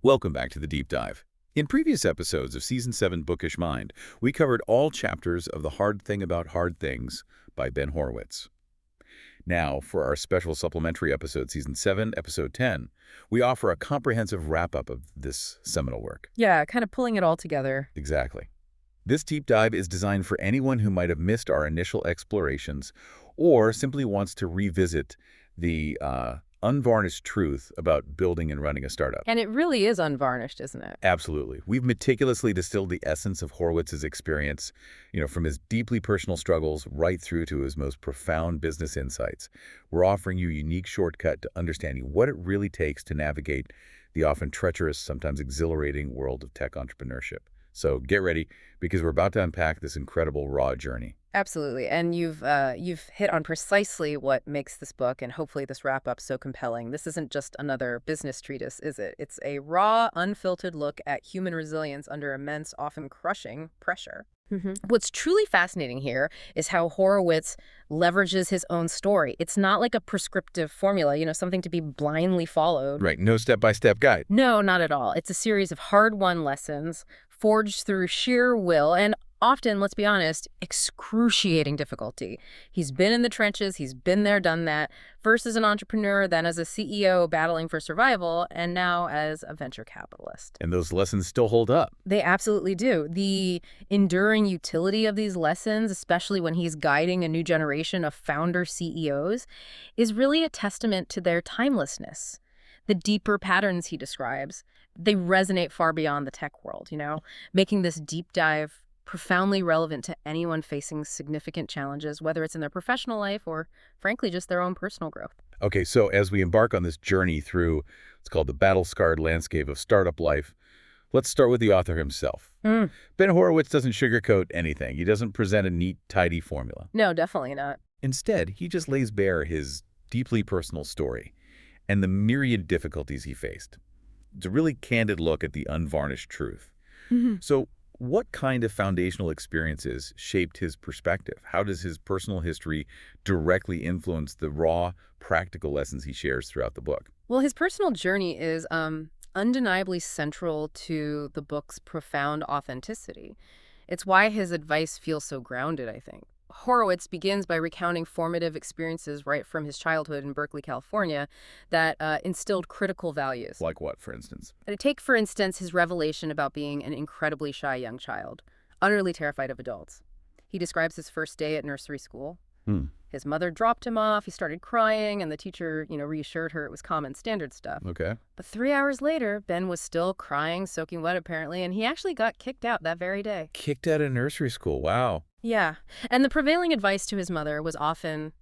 Welcome back to the Deep Dive. In previous episodes of Season 7 Bookish Mind, we covered all chapters of The Hard Thing About Hard Things by Ben Horowitz. Now, for our special supplementary episode, Season 7, Episode 10, we offer a comprehensive wrap-up of this seminal work. Yeah, kind of pulling it all together. Exactly. This deep dive is designed for anyone who might have missed our initial explorations or simply wants to revisit the unvarnished truth about building and running a startup. And it really is unvarnished, isn't it? Absolutely. We've meticulously distilled the essence of Horowitz's experience, from his deeply personal struggles right through to his most profound business insights. We're offering you a unique shortcut to understanding what it really takes to navigate the often treacherous, sometimes exhilarating world of tech entrepreneurship. So get ready, because we're about to unpack this incredible raw journey. Absolutely. And you've hit on precisely what makes this book and hopefully this wrap-up so compelling. This isn't just another business treatise, is it? It's a raw, unfiltered look at human resilience under immense, often crushing pressure. What's truly fascinating here is how Horowitz leverages his own story. It's not like a prescriptive formula, something to be blindly followed. Right. No step-by-step guide. No, not at all. It's a series of hard-won lessons forged through sheer will and often, let's be honest, excruciating difficulty. He's been in the trenches, he's been there, done that, first as an entrepreneur, then as a CEO battling for survival, and now as a venture capitalist. And those lessons still hold up. They absolutely do. The enduring utility of these lessons, especially when he's guiding a new generation of founder CEOs, is really a testament to their timelessness. The deeper patterns he describes, they resonate far beyond the tech world, making this deep dive profoundly relevant to anyone facing significant challenges, whether it's in their professional life or, frankly, just their own personal growth. Okay, so as we embark on this journey through what's called the battle-scarred landscape of startup life, let's start with the author himself. Ben Horowitz doesn't sugarcoat anything. He doesn't present a neat, tidy formula. No, definitely not. Instead, he just lays bare his deeply personal story and the myriad difficulties he faced. It's a really candid look at the unvarnished truth. So what kind of foundational experiences shaped his perspective? How does his personal history directly influence the raw, practical lessons he shares throughout the book? Well, his personal journey is undeniably central to the book's profound authenticity. It's why his advice feels so grounded, I think. Horowitz begins by recounting formative experiences right from his childhood in Berkeley, California, that instilled critical values. Like what, for instance? Take, for instance, his revelation about being an incredibly shy young child, utterly terrified of adults. He describes his first day at nursery school. His mother dropped him off, he started crying, and the teacher, reassured her it was common standard stuff. Okay. But 3 hours later, Ben was still crying, soaking wet apparently, and he actually got kicked out that very day. Kicked out of nursery school, wow. Yeah, and the prevailing advice to his mother was often,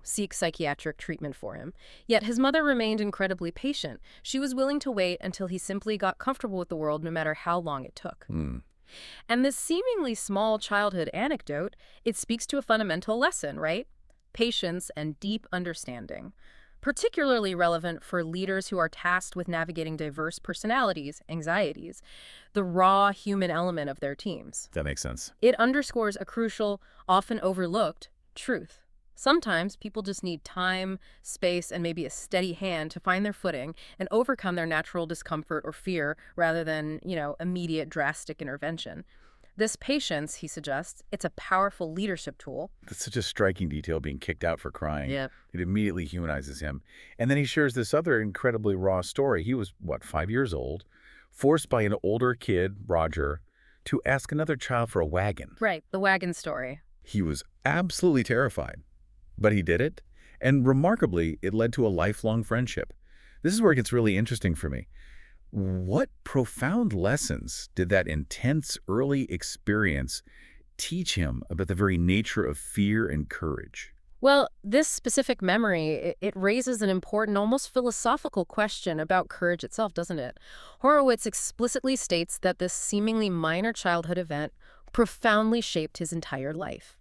seek psychiatric treatment for him. Yet his mother remained incredibly patient. She was willing to wait until he simply got comfortable with the world, no matter how long it took. And this seemingly small childhood anecdote, it speaks to a fundamental lesson, right? Patience and deep understanding. Particularly relevant for leaders who are tasked with navigating diverse personalities, anxieties, the raw human element of their teams. That makes sense. It underscores a crucial, often overlooked truth. Sometimes people just need time, space, and maybe a steady hand to find their footing and overcome their natural discomfort or fear rather than, immediate drastic intervention. This patience, he suggests, it's a powerful leadership tool. That's such a striking detail, being kicked out for crying. Yep. It immediately humanizes him. And then he shares this other incredibly raw story. He was, 5 years old, forced by an older kid, Roger, to ask another child for a wagon. Right, the wagon story. He was absolutely terrified, but he did it. And remarkably, it led to a lifelong friendship. This is where it gets really interesting for me. What profound lessons did that intense early experience teach him about the very nature of fear and courage? Well, this specific memory, it raises an important, almost philosophical question about courage itself, doesn't it? Horowitz explicitly states that this seemingly minor childhood event profoundly shaped his entire life.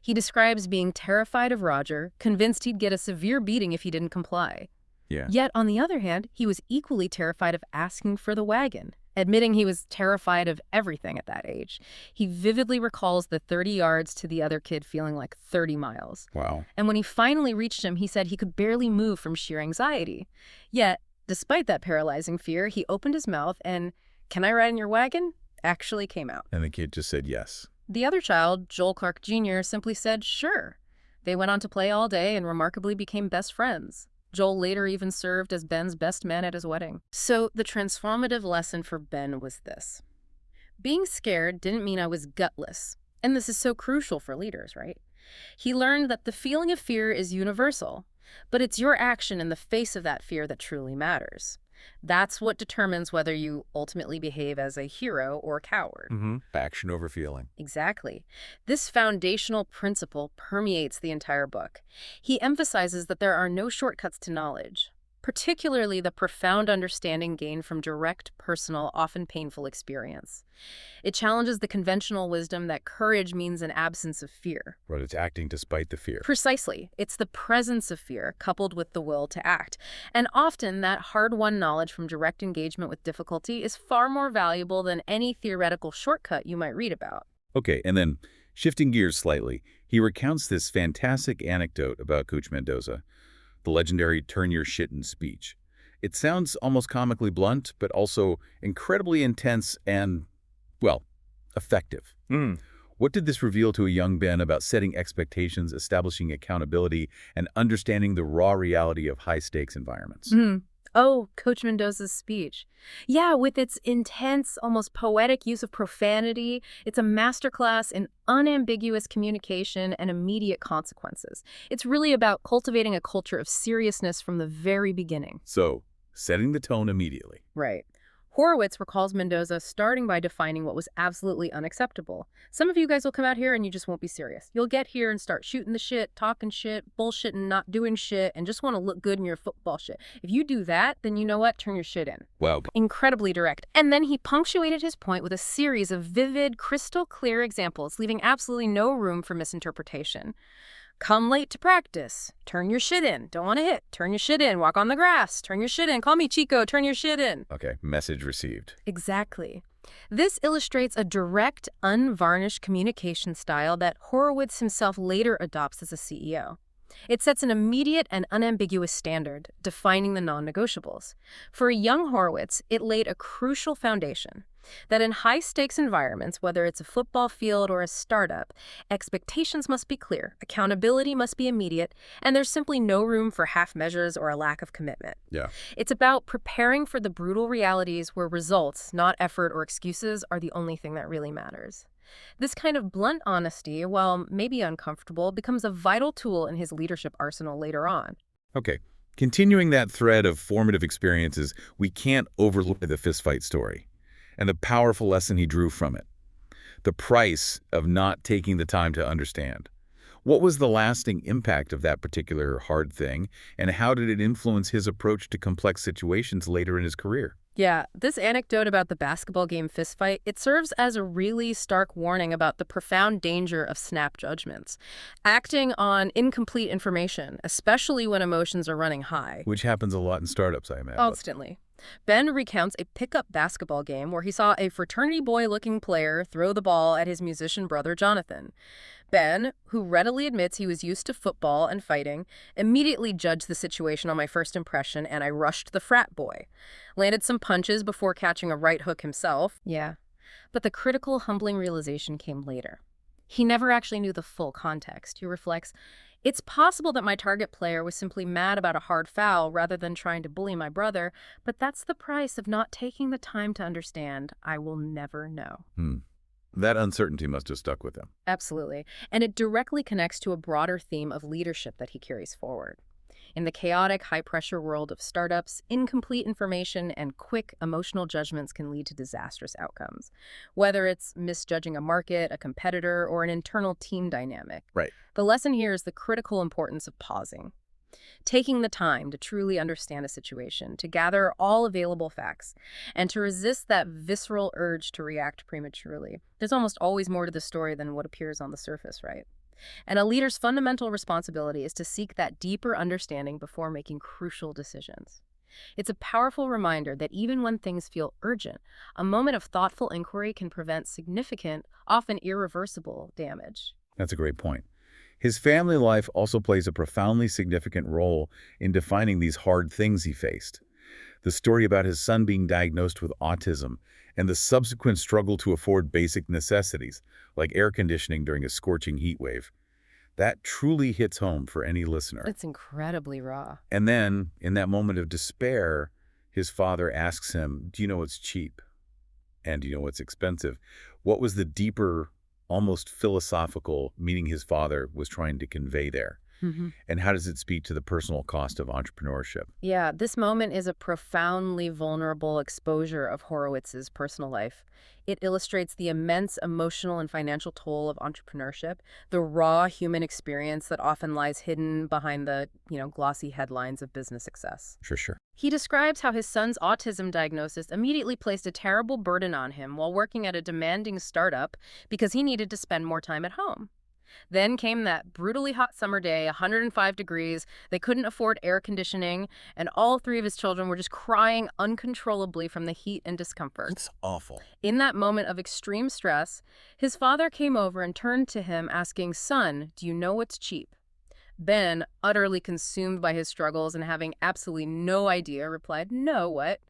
He describes being terrified of Roger, convinced he'd get a severe beating if he didn't comply. Yeah. Yet, on the other hand, he was equally terrified of asking for the wagon, admitting he was terrified of everything at that age. He vividly recalls the 30 yards to the other kid feeling like 30 miles. Wow. And when he finally reached him, he said he could barely move from sheer anxiety. Yet, Despite that paralyzing fear, he opened his mouth and, "Can I ride in your wagon?" actually came out. And the kid just said yes. The other child, Joel Clark Jr., simply said, "Sure." They went on to play all day and remarkably became best friends. Joel later even served as Ben's best man at his wedding. So the transformative lesson for Ben was this. Being scared didn't mean I was gutless. And this is so crucial for leaders, right? He learned that the feeling of fear is universal, but it's your action in the face of that fear that truly matters. That's what determines whether you ultimately behave as a hero or coward. Action over feeling. Exactly. This foundational principle permeates the entire book. He emphasizes that there are no shortcuts to knowledge, particularly the profound understanding gained from direct, personal, often painful experience. It challenges the conventional wisdom that courage means an absence of fear. Right, it's acting despite the fear. Precisely. It's the presence of fear coupled with the will to act. And often that hard-won knowledge from direct engagement with difficulty is far more valuable than any theoretical shortcut you might read about. Okay, and then shifting gears slightly, he recounts this fantastic anecdote about Coach Mendoza, the legendary turn your shit in speech. It sounds almost comically blunt, but also incredibly intense and, well, effective. What did this reveal to a young Ben about setting expectations, establishing accountability, and understanding the raw reality of high-stakes environments? Oh, Coach Mendoza's speech. Yeah, with its intense, almost poetic use of profanity, it's a masterclass in unambiguous communication and immediate consequences. It's really about cultivating a culture of seriousness from the very beginning. So, setting the tone immediately. Right. Horowitz recalls Mendoza starting by defining what was absolutely unacceptable. Some of you guys will come out here and you just won't be serious. You'll get here and start shooting the shit, talking shit, bullshitting, not doing shit, and just want to look good in your football shit. If you do that, then you know what? Turn your shit in. Wow. Incredibly direct. And then he punctuated his point with a series of vivid, crystal clear examples, leaving absolutely no room for misinterpretation. Come late to practice. Turn your shit in. Don't want to hit. Turn your shit in. Walk on the grass. Turn your shit in. Call me Chico. Turn your shit in. Okay, message received. Exactly. This illustrates a direct, unvarnished communication style that Horowitz himself later adopts as a CEO. It sets an immediate and unambiguous standard, defining the non-negotiables. For a young Horowitz, it laid a crucial foundation that in high-stakes environments, whether it's a football field or a startup, expectations must be clear, accountability must be immediate, and there's simply no room for half measures or a lack of commitment. Yeah. It's about preparing for the brutal realities where results, not effort or excuses, are the only thing that really matters. This kind of blunt honesty, while maybe uncomfortable, becomes a vital tool in his leadership arsenal later on. Okay, continuing that thread of formative experiences, we can't overlook the fistfight story and the powerful lesson he drew from it. The price of not taking the time to understand. What was the lasting impact of that particular hard thing, and how did it influence his approach to complex situations later in his career? Yeah, this anecdote about the basketball game fistfight, it serves as a really stark warning about the profound danger of snap judgments. Acting on incomplete information, especially when emotions are running high. Which happens a lot in startups, I imagine. Constantly. Ben recounts a pickup basketball game where he saw a fraternity boy-looking player throw the ball at his musician brother Jonathan. Ben, who readily admits he was used to football and fighting, immediately judged the situation on my first impression, and I rushed the frat boy. Landed some punches before catching a right hook himself. Yeah. But the critical, humbling realization came later. He never actually knew the full context. He reflects, it's possible that my target player was simply mad about a hard foul rather than trying to bully my brother, but that's the price of not taking the time to understand. I will never know. That uncertainty must have stuck with him. Absolutely. And it directly connects to a broader theme of leadership that he carries forward. In the chaotic, high-pressure world of startups, incomplete information and quick emotional judgments can lead to disastrous outcomes, whether it's misjudging a market, a competitor, or an internal team dynamic. Right. The lesson here is the critical importance of pausing, taking the time to truly understand a situation, to gather all available facts, and to resist that visceral urge to react prematurely. There's almost always more to the story than what appears on the surface, right? And a leader's fundamental responsibility is to seek that deeper understanding before making crucial decisions. It's a powerful reminder that even when things feel urgent, a moment of thoughtful inquiry can prevent significant, often irreversible damage. That's a great point. His family life also plays a profoundly significant role in defining these hard things he faced. The story about his son being diagnosed with autism and the subsequent struggle to afford basic necessities, like air conditioning during a scorching heat wave. That truly hits home for any listener. It's incredibly raw. And then, in that moment of despair, his father asks him, do you know what's cheap? And do you know what's expensive? What was the deeper, almost philosophical meaning his father was trying to convey there? And how does it speak to the personal cost of entrepreneurship? Yeah, this moment is a profoundly vulnerable exposure of Horowitz's personal life. It illustrates the immense emotional and financial toll of entrepreneurship, the raw human experience that often lies hidden behind the, glossy headlines of business success. For sure. He describes how his son's autism diagnosis immediately placed a terrible burden on him while working at a demanding startup because he needed to spend more time at home. Then came that brutally hot summer day, 105 degrees. They couldn't afford air conditioning, and all three of his children were just crying uncontrollably from the heat and discomfort. It's awful. In that moment of extreme stress, his father came over and turned to him asking, "Son, do you know what's cheap?" Ben, utterly consumed by his struggles and having absolutely no idea, replied, "No, what?"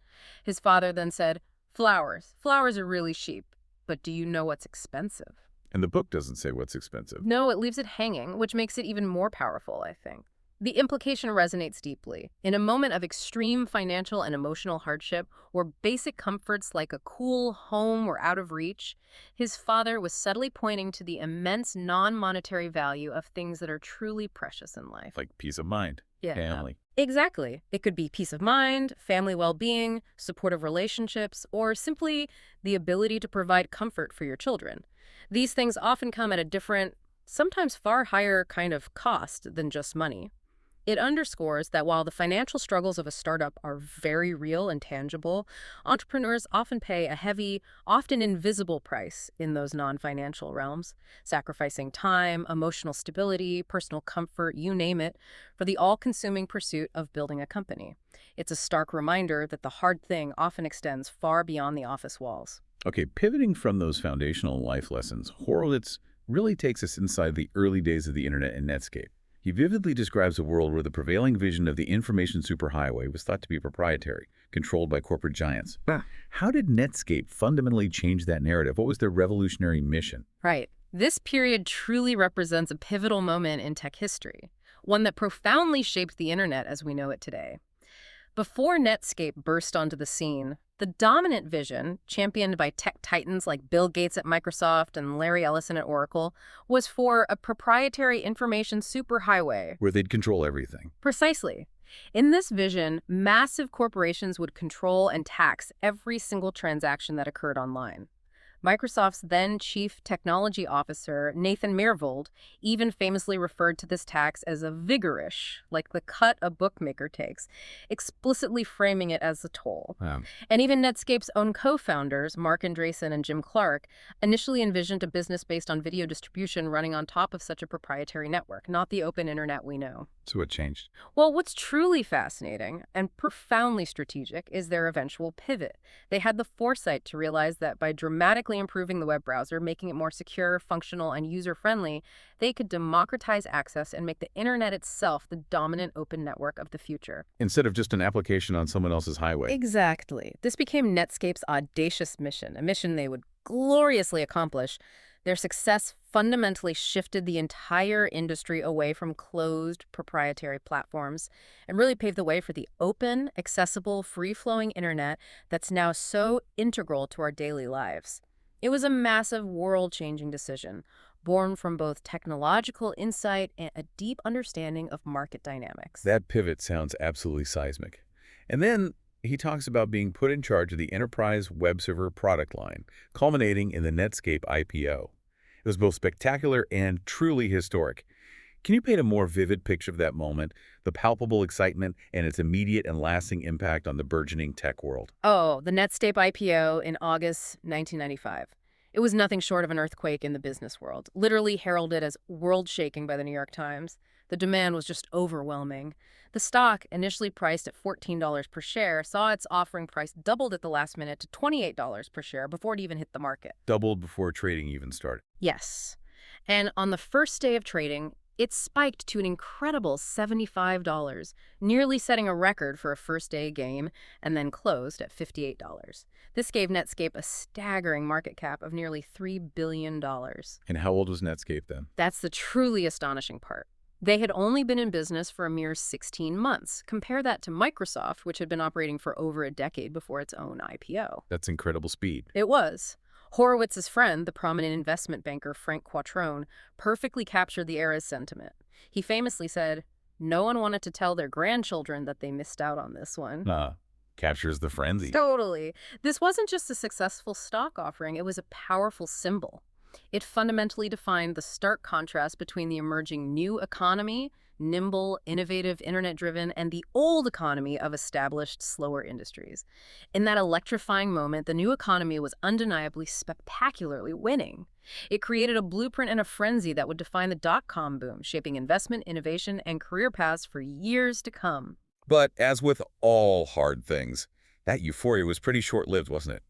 His father then said, "Flowers. Flowers are really cheap. But do you know what's expensive?" And the book doesn't say what's expensive. No, it leaves it hanging, which makes it even more powerful, I think. The implication resonates deeply. In a moment of extreme financial and emotional hardship, where basic comforts like a cool home were out of reach, his father was subtly pointing to the immense non-monetary value of things that are truly precious in life. Like peace of mind, family. Exactly. It could be peace of mind, family well-being, supportive relationships, or simply the ability to provide comfort for your children. These things often come at a different, sometimes far higher kind of cost than just money. It underscores that while the financial struggles of a startup are very real and tangible, entrepreneurs often pay a heavy, often invisible price in those non-financial realms, sacrificing time, emotional stability, personal comfort, you name it, for the all-consuming pursuit of building a company. It's a stark reminder that the hard thing often extends far beyond the office walls. Okay, pivoting from those foundational life lessons, Horowitz really takes us inside the early days of the internet and Netscape. He vividly describes a world where the prevailing vision of the information superhighway was thought to be proprietary, controlled by corporate giants. How did Netscape fundamentally change that narrative? What was their revolutionary mission? Right. This period truly represents a pivotal moment in tech history, one that profoundly shaped the internet as we know it today. Before Netscape burst onto the scene, the dominant vision, championed by tech titans like Bill Gates at Microsoft and Larry Ellison at Oracle, was for a proprietary information superhighway. Where they'd control everything. Precisely. In this vision, massive corporations would control and tax every single transaction that occurred online. Microsoft's then chief technology officer, Nathan Myhrvold, even famously referred to this tax as a vigorish, like the cut a bookmaker takes, explicitly framing it as a toll. Wow. And even Netscape's own co-founders, Mark Andreessen and Jim Clark, initially envisioned a business based on video distribution running on top of such a proprietary network, not the open internet we know. So what changed? Well, what's truly fascinating and profoundly strategic is their eventual pivot. They had the foresight to realize that by dramatically improving the web browser, making it more secure, functional, and user-friendly, they could democratize access and make the internet itself the dominant open network of the future. Instead of just an application on someone else's highway. Exactly. This became Netscape's audacious mission, a mission they would gloriously accomplish. Their success fundamentally shifted the entire industry away from closed, proprietary platforms and really paved the way for the open, accessible, free-flowing internet that's now so integral to our daily lives. It was a massive, world-changing decision, born from both technological insight and a deep understanding of market dynamics. That pivot sounds absolutely seismic. And then he talks about being put in charge of the enterprise web server product line, culminating in the Netscape IPO. It was both spectacular and truly historic. Can you paint a more vivid picture of that moment, the palpable excitement and its immediate and lasting impact on the burgeoning tech world? Oh, the Netscape IPO in August 1995. It was nothing short of an earthquake in the business world, literally heralded as world-shaking by the New York Times. The demand was just overwhelming. The stock, initially priced at $14 per share, saw its offering price doubled at the last minute to $28 per share before it even hit the market. Doubled before trading even started. Yes. And on the first day of trading, It spiked to an incredible $75, nearly setting a record for a first-day game, and then closed at $58. This gave Netscape a staggering market cap of nearly $3 billion. And how old was Netscape then? That's the truly astonishing part. They had only been in business for a mere 16 months. Compare that to Microsoft, which had been operating for over a decade before its own IPO. That's incredible speed. It was. Horowitz's friend, the prominent investment banker Frank Quattrone, perfectly captured the era's sentiment. He famously said, "No one wanted to tell their grandchildren that they missed out on this one." Captures the frenzy. Totally. This wasn't just a successful stock offering, it was a powerful symbol. It fundamentally defined the stark contrast between the emerging new economy, nimble, innovative, internet-driven, and the old economy of established, slower industries. In that electrifying moment, the new economy was undeniably spectacularly winning. It created a blueprint and a frenzy that would define the dot-com boom, shaping investment, innovation, and career paths for years to come. But as with all hard things, that euphoria was pretty short-lived, wasn't it?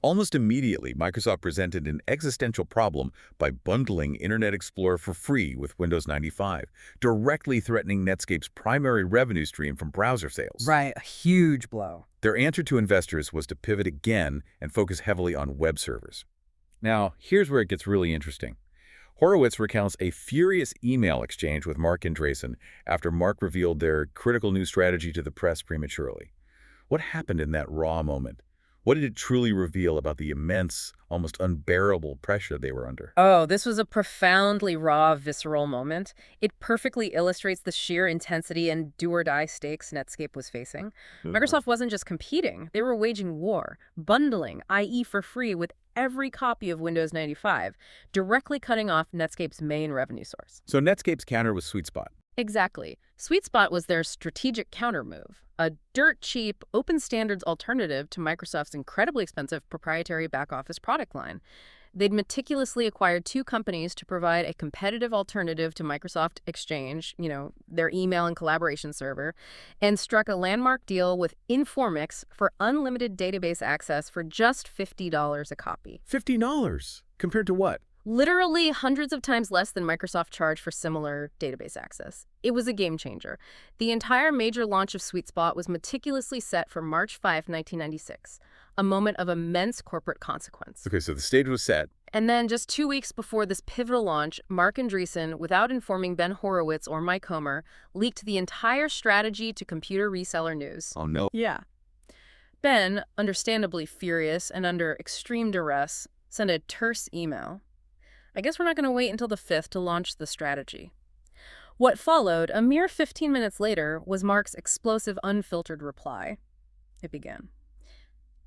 Almost immediately, Microsoft presented an existential problem by bundling Internet Explorer for free with Windows 95, directly threatening Netscape's primary revenue stream from browser sales. Right, a huge blow. Their answer to investors was to pivot again and focus heavily on web servers. Now, here's where it gets really interesting. Horowitz recounts a furious email exchange with Mark Andreessen after Mark revealed their critical new strategy to the press prematurely. What happened in that raw moment? What did it truly reveal about the immense, almost unbearable pressure they were under? Oh, this was a profoundly raw, visceral moment. It perfectly illustrates the sheer intensity and do-or-die stakes Netscape was facing. Microsoft wasn't just competing, they were waging war, bundling IE for free with every copy of Windows 95, directly cutting off Netscape's main revenue source. So Netscape's counter was Sweet Spot. Exactly. Sweet Spot was their strategic countermove, a dirt-cheap, open-standards alternative to Microsoft's incredibly expensive proprietary back-office product line. They'd meticulously acquired two companies to provide a competitive alternative to Microsoft Exchange, their email and collaboration server, and struck a landmark deal with Informix for unlimited database access for just $50 a copy. $50? Compared to what? Literally hundreds of times less than Microsoft charged for similar database access. It was a game changer. The entire major launch of Sweet Spot was meticulously set for March 5, 1996, a moment of immense corporate consequence. Okay, so the stage was set. And then just 2 weeks before this pivotal launch, Mark Andreessen, without informing Ben Horowitz or Mike Homer, leaked the entire strategy to Computer Reseller News. Oh, no. Yeah. Ben, understandably furious and under extreme duress, sent a terse email. "I guess we're not going to wait until the 5th to launch the strategy." What followed, a mere 15 minutes later, was Mark's explosive, unfiltered reply. It began.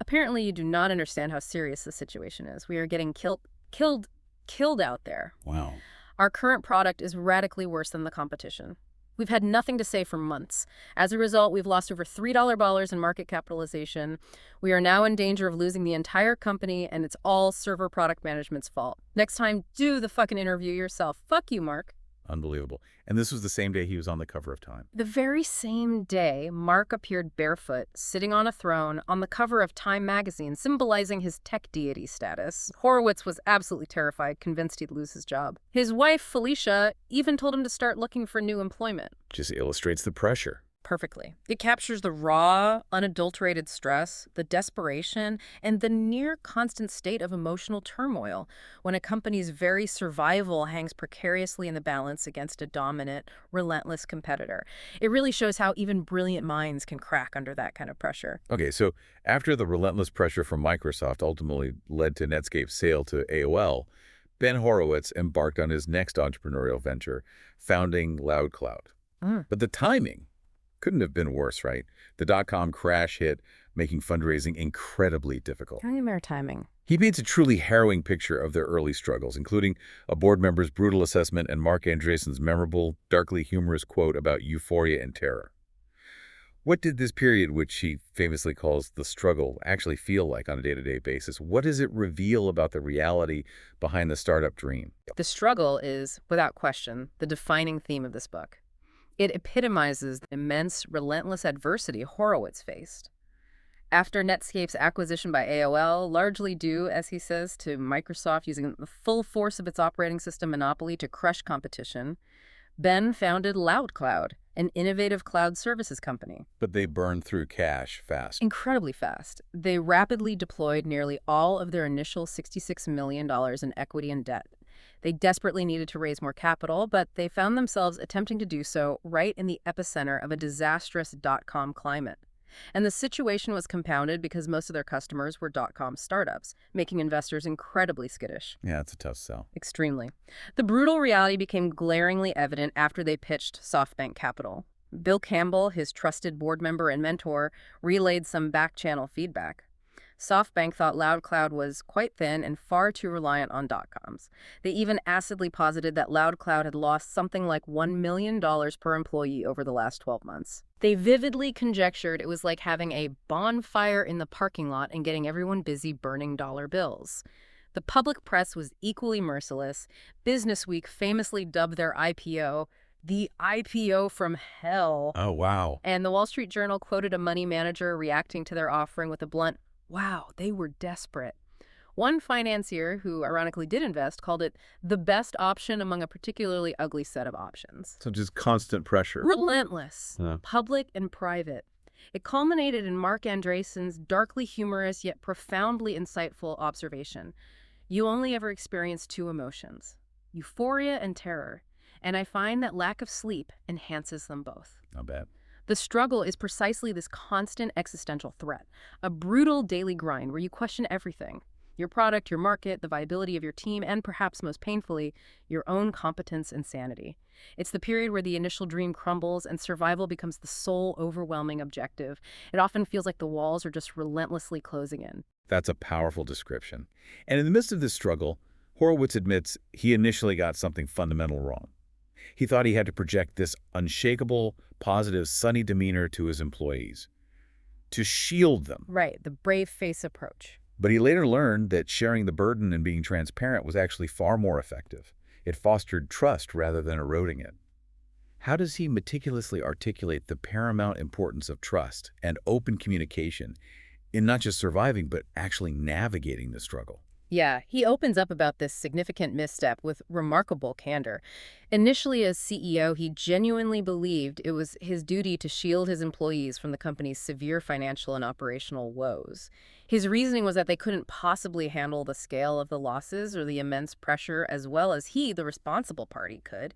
"Apparently you do not understand how serious the situation is. We are getting killed out there. Wow. Our current product is radically worse than the competition. We've had nothing to say for months. As a result, we've lost over $3 in market capitalization. We are now in danger of losing the entire company, and it's all server product management's fault. Next time, do the fucking interview yourself. Fuck you, Mark." Unbelievable. And this was the same day he was on the cover of Time. The very same day, Mark appeared barefoot, sitting on a throne, on the cover of Time magazine, symbolizing his tech deity status. Horowitz was absolutely terrified, convinced he'd lose his job. His wife, Felicia, even told him to start looking for new employment. Just illustrates the pressure. Perfectly. It captures the raw, unadulterated stress, the desperation, and the near constant state of emotional turmoil when a company's very survival hangs precariously in the balance against a dominant, relentless competitor. It really shows how even brilliant minds can crack under that kind of pressure. Okay, so after the relentless pressure from Microsoft ultimately led to Netscape's sale to AOL, Ben Horowitz embarked on his next entrepreneurial venture, founding LoudCloud. But the timing couldn't have been worse, right? The dot-com crash hit, making fundraising incredibly difficult. Tell me more timing. He paints a truly harrowing picture of their early struggles, including a board member's brutal assessment and Mark Andreessen's memorable, darkly humorous quote about euphoria and terror. What did this period, which he famously calls the struggle, actually feel like on a day-to-day basis? What does it reveal about the reality behind the startup dream? The struggle is, without question, the defining theme of this book. It epitomizes the immense, relentless adversity Horowitz faced. After Netscape's acquisition by AOL, largely due, as he says, to Microsoft using the full force of its operating system monopoly to crush competition, Ben founded LoudCloud, an innovative cloud services company. But they burn through cash fast. Incredibly fast. They rapidly deployed nearly all of their initial $66 million in equity and debt. They desperately needed to raise more capital, but they found themselves attempting to do so right in the epicenter of a disastrous dot-com climate. And the situation was compounded because most of their customers were dot-com startups, making investors incredibly skittish. Yeah, it's a tough sell. Extremely. The brutal reality became glaringly evident after they pitched SoftBank Capital. Bill Campbell, his trusted board member and mentor, relayed some back-channel feedback. SoftBank thought LoudCloud was quite thin and far too reliant on dot-coms. They even acidly posited that LoudCloud had lost something like $1 million per employee over the last 12 months. They vividly conjectured it was like having a bonfire in the parking lot and getting everyone busy burning dollar bills. The public press was equally merciless. Businessweek famously dubbed their IPO the IPO from hell. Oh, wow. And the Wall Street Journal quoted a money manager reacting to their offering with a blunt, "Wow, they were desperate." One financier, who ironically did invest, called it the best option among a particularly ugly set of options. So just constant pressure. Relentless, Yeah. public and private. It culminated in Mark Andreessen's darkly humorous yet profoundly insightful observation. You only ever experience two emotions, euphoria and terror, and I find that lack of sleep enhances them both. Not bad. The struggle is precisely this constant existential threat, a brutal daily grind where you question everything. Your product, your market, the viability of your team, and perhaps most painfully, your own competence and sanity. It's the period where the initial dream crumbles and survival becomes the sole overwhelming objective. It often feels like the walls are just relentlessly closing in. That's a powerful description. And in the midst of this struggle, Horowitz admits he initially got something fundamental wrong. He thought he had to project this unshakable, positive, sunny demeanor to his employees, to shield them. Right, the brave face approach. But he later learned that sharing the burden and being transparent was actually far more effective. It fostered trust rather than eroding it. How does he meticulously articulate the paramount importance of trust and open communication in not just surviving, but actually navigating the struggle? Yeah, he opens up about this significant misstep with remarkable candor. Initially, as CEO, he genuinely believed it was his duty to shield his employees from the company's severe financial and operational woes. His reasoning was that they couldn't possibly handle the scale of the losses or the immense pressure as well as he, the responsible party, could.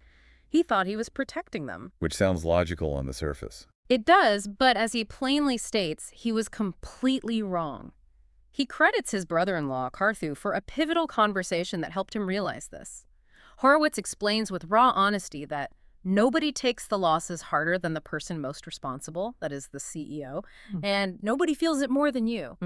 He thought he was protecting them. Which sounds logical on the surface. It does, but as he plainly states, he was completely wrong. He credits his brother-in-law, Carthu, for a pivotal conversation that helped him realize this. Horowitz explains with raw honesty that nobody takes the losses harder than the person most responsible, that is the CEO, and nobody feels it more than you.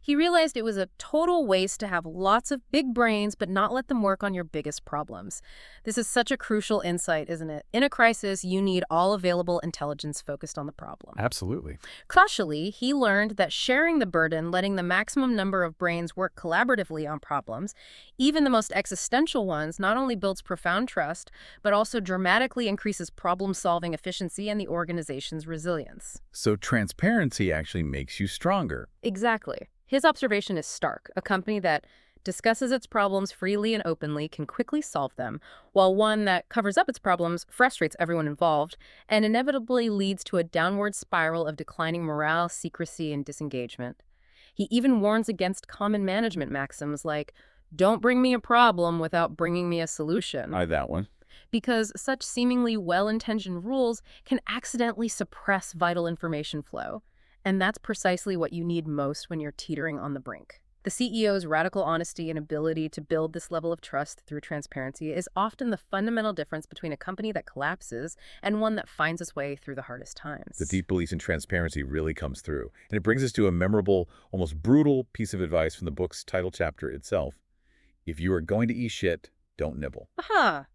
He realized it was a total waste to have lots of big brains but not let them work on your biggest problems. This is such a crucial insight, isn't it? In a crisis, you need all available intelligence focused on the problem. Absolutely. Crucially, he learned that sharing the burden, letting the maximum number of brains work collaboratively on problems, even the most existential ones, not only builds profound trust, but also dramatically increases problem-solving efficiency and the organization's resilience. So transparency actually makes you stronger. Exactly. His observation is stark. A company that discusses its problems freely and openly can quickly solve them, while one that covers up its problems frustrates everyone involved and inevitably leads to a downward spiral of declining morale, secrecy, and disengagement. He even warns against common management maxims like, "Don't bring me a problem without bringing me a solution." That one. Because such seemingly well-intentioned rules can accidentally suppress vital information flow. And that's precisely what you need most when you're teetering on the brink. The CEO's radical honesty and ability to build this level of trust through transparency is often the fundamental difference between a company that collapses and one that finds its way through the hardest times. The deep belief in transparency really comes through. And it brings us to a memorable, almost brutal piece of advice from the book's title chapter itself. If you are going to eat shit, don't nibble. Aha!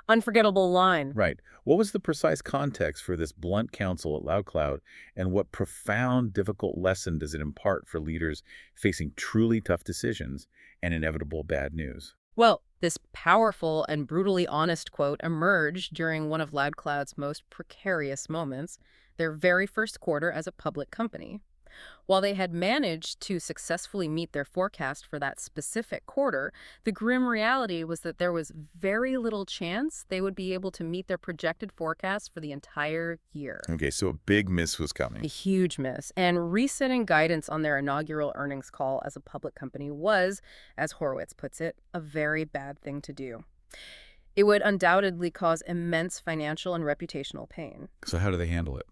Unforgettable line. Right. What was the precise context for this blunt counsel at LoudCloud, and what profound, difficult lesson does it impart for leaders facing truly tough decisions and inevitable bad news? Well, this powerful and brutally honest quote emerged during one of LoudCloud's most precarious moments, their very first quarter as a public company. While they had managed to successfully meet their forecast for that specific quarter, the grim reality was that there was very little chance they would be able to meet their projected forecast for the entire year. Okay, so a big miss was A coming. huge miss. And resetting guidance on their inaugural earnings call as a public company was, as Horowitz puts it, a very bad thing to do. It would undoubtedly cause immense financial and reputational pain. So how do they handle it?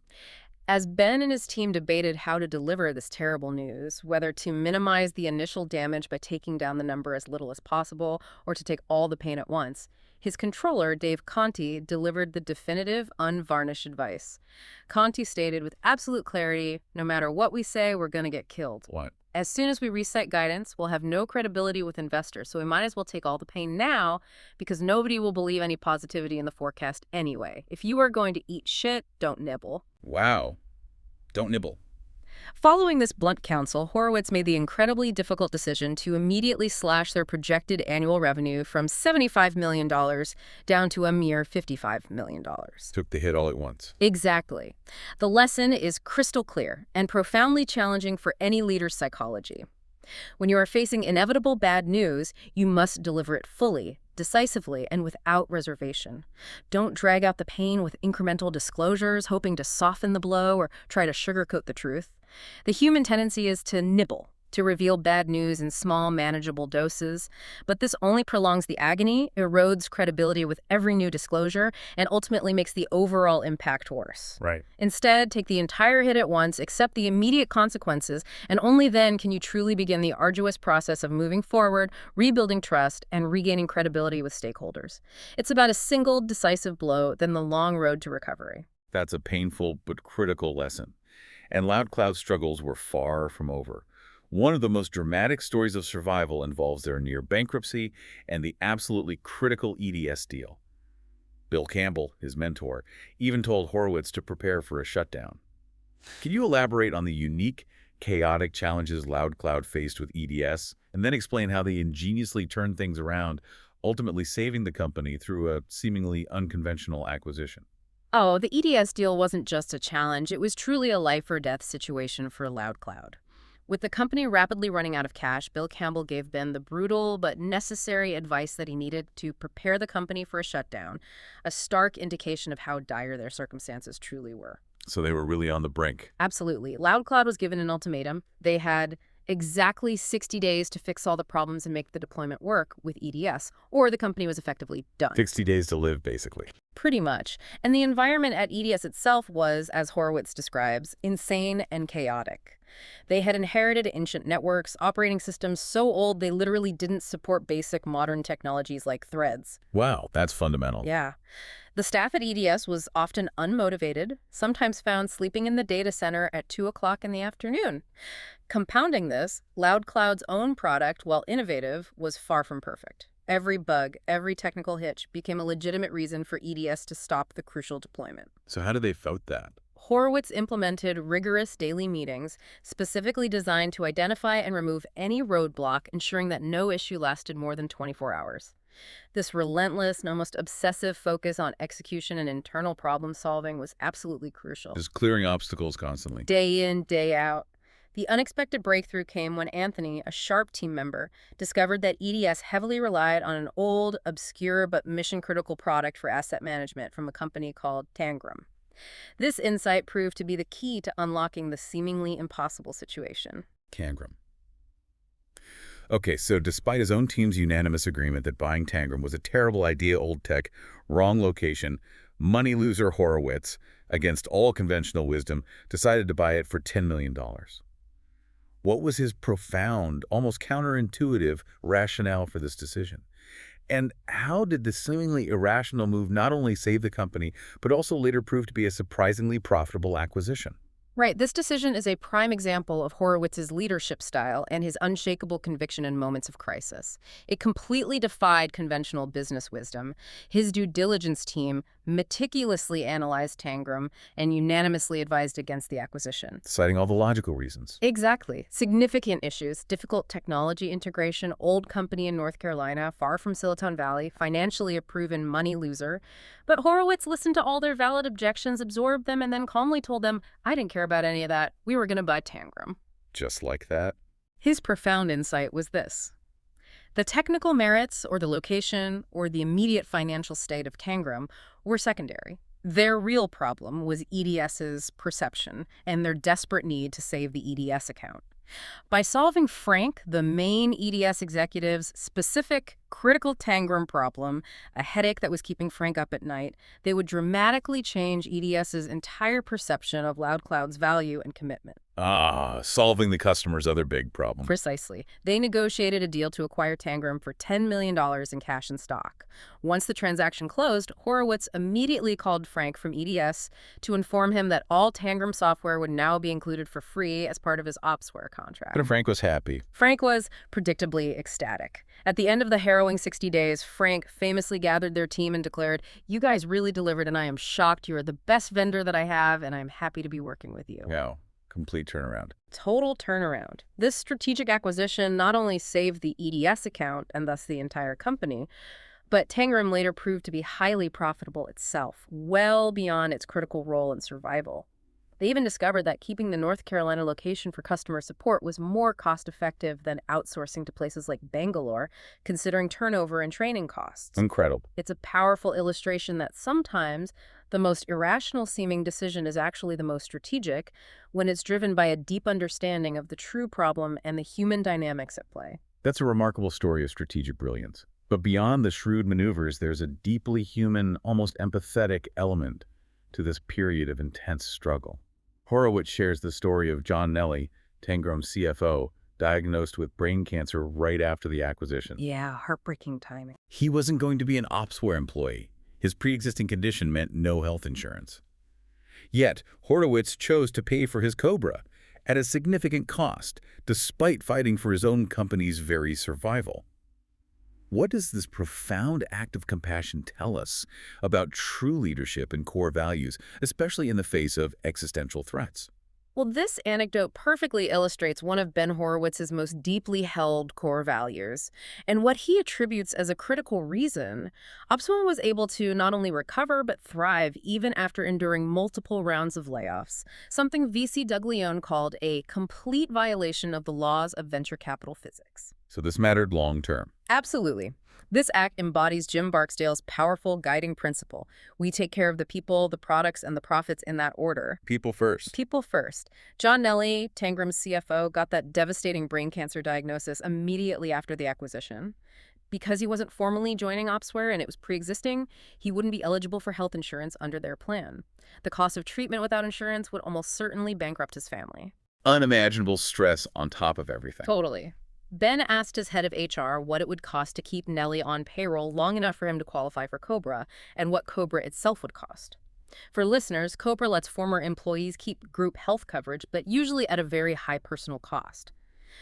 As Ben and his team debated how to deliver this terrible news, whether to minimize the initial damage by taking down the number as little as possible or to take all the pain at once, his controller, Dave Conti, delivered the definitive, unvarnished advice. Conti stated with absolute clarity, no matter what we say, we're going to get killed. What? As soon as we reset guidance, we'll have no credibility with investors, so we might as well take all the pain now because nobody will believe any positivity in the forecast anyway. If you are going to eat shit, don't nibble. Wow. Don't nibble. Following this blunt counsel, Horowitz made the incredibly difficult decision to immediately slash their projected annual revenue from $75 million down to a mere $55 million. Took the hit all at once. Exactly. The lesson is crystal clear and profoundly challenging for any leader's psychology. When you are facing inevitable bad news, you must deliver it fully, decisively, and without reservation. Don't drag out the pain with incremental disclosures, hoping to soften the blow or try to sugarcoat the truth. The human tendency is to nibble, to reveal bad news in small, manageable doses, but this only prolongs the agony, erodes credibility with every new disclosure, and ultimately makes the overall impact worse. Right. Instead, take the entire hit at once, accept the immediate consequences, and only then can you truly begin the arduous process of moving forward, rebuilding trust, and regaining credibility with stakeholders. It's about a single, decisive blow, then the long road to recovery. That's a painful but critical lesson. And Loud Cloud's struggles were far from over. One of the most dramatic stories of survival involves their near bankruptcy and the absolutely critical EDS deal. Bill Campbell, his mentor, even told Horowitz to prepare for a shutdown. Can you elaborate on the unique, chaotic challenges Loud Cloud faced with EDS, and then explain how they ingeniously turned things around, ultimately saving the company through a seemingly unconventional acquisition? Oh, the EDS deal wasn't just a challenge. It was truly a life-or-death situation for Loud Cloud. With the company rapidly running out of cash, Bill Campbell gave Ben the brutal but necessary advice that he needed to prepare the company for a shutdown, a stark indication of how dire their circumstances truly were. So they were really on the brink. Absolutely. Loud Cloud was given an ultimatum. They had exactly 60 days to fix all the problems and make the deployment work with EDS, or the company was effectively done. 60 days to live, basically. Pretty much. And the environment at EDS itself was, as Horowitz describes, insane and chaotic. They had inherited ancient networks, operating systems so old they literally didn't support basic modern technologies like threads. Wow, that's fundamental. Yeah. The staff at EDS was often unmotivated, sometimes found sleeping in the data center at 2 o'clock in the afternoon. Compounding this, Loud Cloud's own product, while innovative, was far from perfect. Every bug, every technical hitch became a legitimate reason for EDS to stop the crucial deployment. So how do they fight that? Horowitz implemented rigorous daily meetings specifically designed to identify and remove any roadblock, ensuring that no issue lasted more than 24 hours. This relentless and almost obsessive focus on execution and internal problem solving was absolutely crucial. Just clearing obstacles constantly. Day in, day out. The unexpected breakthrough came when Anthony, a sharp team member, discovered that EDS heavily relied on an old, obscure, but mission-critical product for asset management from a company called Tangram. This insight proved to be the key to unlocking the seemingly impossible situation. Tangram. Okay, so despite his own team's unanimous agreement that buying Tangram was a terrible idea, old tech, wrong location, money loser Horowitz, against all conventional wisdom, decided to buy it for $10 million. What was his profound, almost counterintuitive rationale for this decision? And how did this seemingly irrational move not only save the company, but also later prove to be a surprisingly profitable acquisition? Right, this decision is a prime example of Horowitz's leadership style and his unshakable conviction in moments of crisis. It completely defied conventional business wisdom. His due diligence team meticulously analyzed Tangram, and unanimously advised against the acquisition. Citing all the logical reasons. Exactly. Significant issues, difficult technology integration, old company in North Carolina, far from Silicon Valley, financially a proven money loser. But Horowitz listened to all their valid objections, absorbed them, and then calmly told them, I didn't care about any of that. We were going to buy Tangram. Just like that. His profound insight was this. The technical merits, or the location, or the immediate financial state of Tangram were secondary. Their real problem was EDS's perception and their desperate need to save the EDS account. By solving Frank, the main EDS executive's specific critical Tangram problem, a headache that was keeping Frank up at night, they would dramatically change EDS's entire perception of LoudCloud's value and commitment. Solving the customer's other big problem. Precisely. They negotiated a deal to acquire Tangram for $10 million in cash and stock. Once the transaction closed, Horowitz immediately called Frank from EDS to inform him that all Tangram software would now be included for free as part of his opsware contract. But Frank was happy. Frank was predictably ecstatic. At the end of the harrowing 60 days, Frank famously gathered their team and declared, "You guys really delivered, and I am shocked. You are the best vendor that I have, and I'm happy to be working with you." Yeah. Complete turnaround. Total turnaround. This strategic acquisition not only saved the EDS account and thus the entire company, but Tangram later proved to be highly profitable itself, well beyond its critical role in survival. They even discovered that keeping the North Carolina location for customer support was more cost-effective than outsourcing to places like Bangalore, considering turnover and training costs. Incredible. It's a powerful illustration that sometimes the most irrational-seeming decision is actually the most strategic when it's driven by a deep understanding of the true problem and the human dynamics at play. That's a remarkable story of strategic brilliance. But beyond the shrewd maneuvers, there's a deeply human, almost empathetic element to this period of intense struggle. Horowitz shares the story of John Nelly, Tangram's CFO, diagnosed with brain cancer right after the acquisition. Yeah, heartbreaking timing. He wasn't going to be an opsware employee. His pre-existing condition meant no health insurance. Yet, Horowitz chose to pay for his Cobra at a significant cost, despite fighting for his own company's very survival. What does this profound act of compassion tell us about true leadership and core values, especially in the face of existential threats? Well, this anecdote perfectly illustrates one of Ben Horowitz's most deeply held core values, and what he attributes as a critical reason Opswell was able to not only recover but thrive even after enduring multiple rounds of layoffs, something VC Doug Leone called a complete violation of the laws of venture capital physics. So this mattered long term. Absolutely. This act embodies Jim Barksdale's powerful guiding principle. We take care of the people, the products, and the profits in that order. People first. People first. John Nelly, Tangram's CFO, got that devastating brain cancer diagnosis immediately after the acquisition. Because he wasn't formally joining Opsware and it was pre-existing, he wouldn't be eligible for health insurance under their plan. The cost of treatment without insurance would almost certainly bankrupt his family. Unimaginable stress on top of everything. Totally. Ben asked his head of HR what it would cost to keep Nelly on payroll long enough for him to qualify for Cobra, and what Cobra itself would cost. For listeners, Cobra lets former employees keep group health coverage, but usually at a very high personal cost.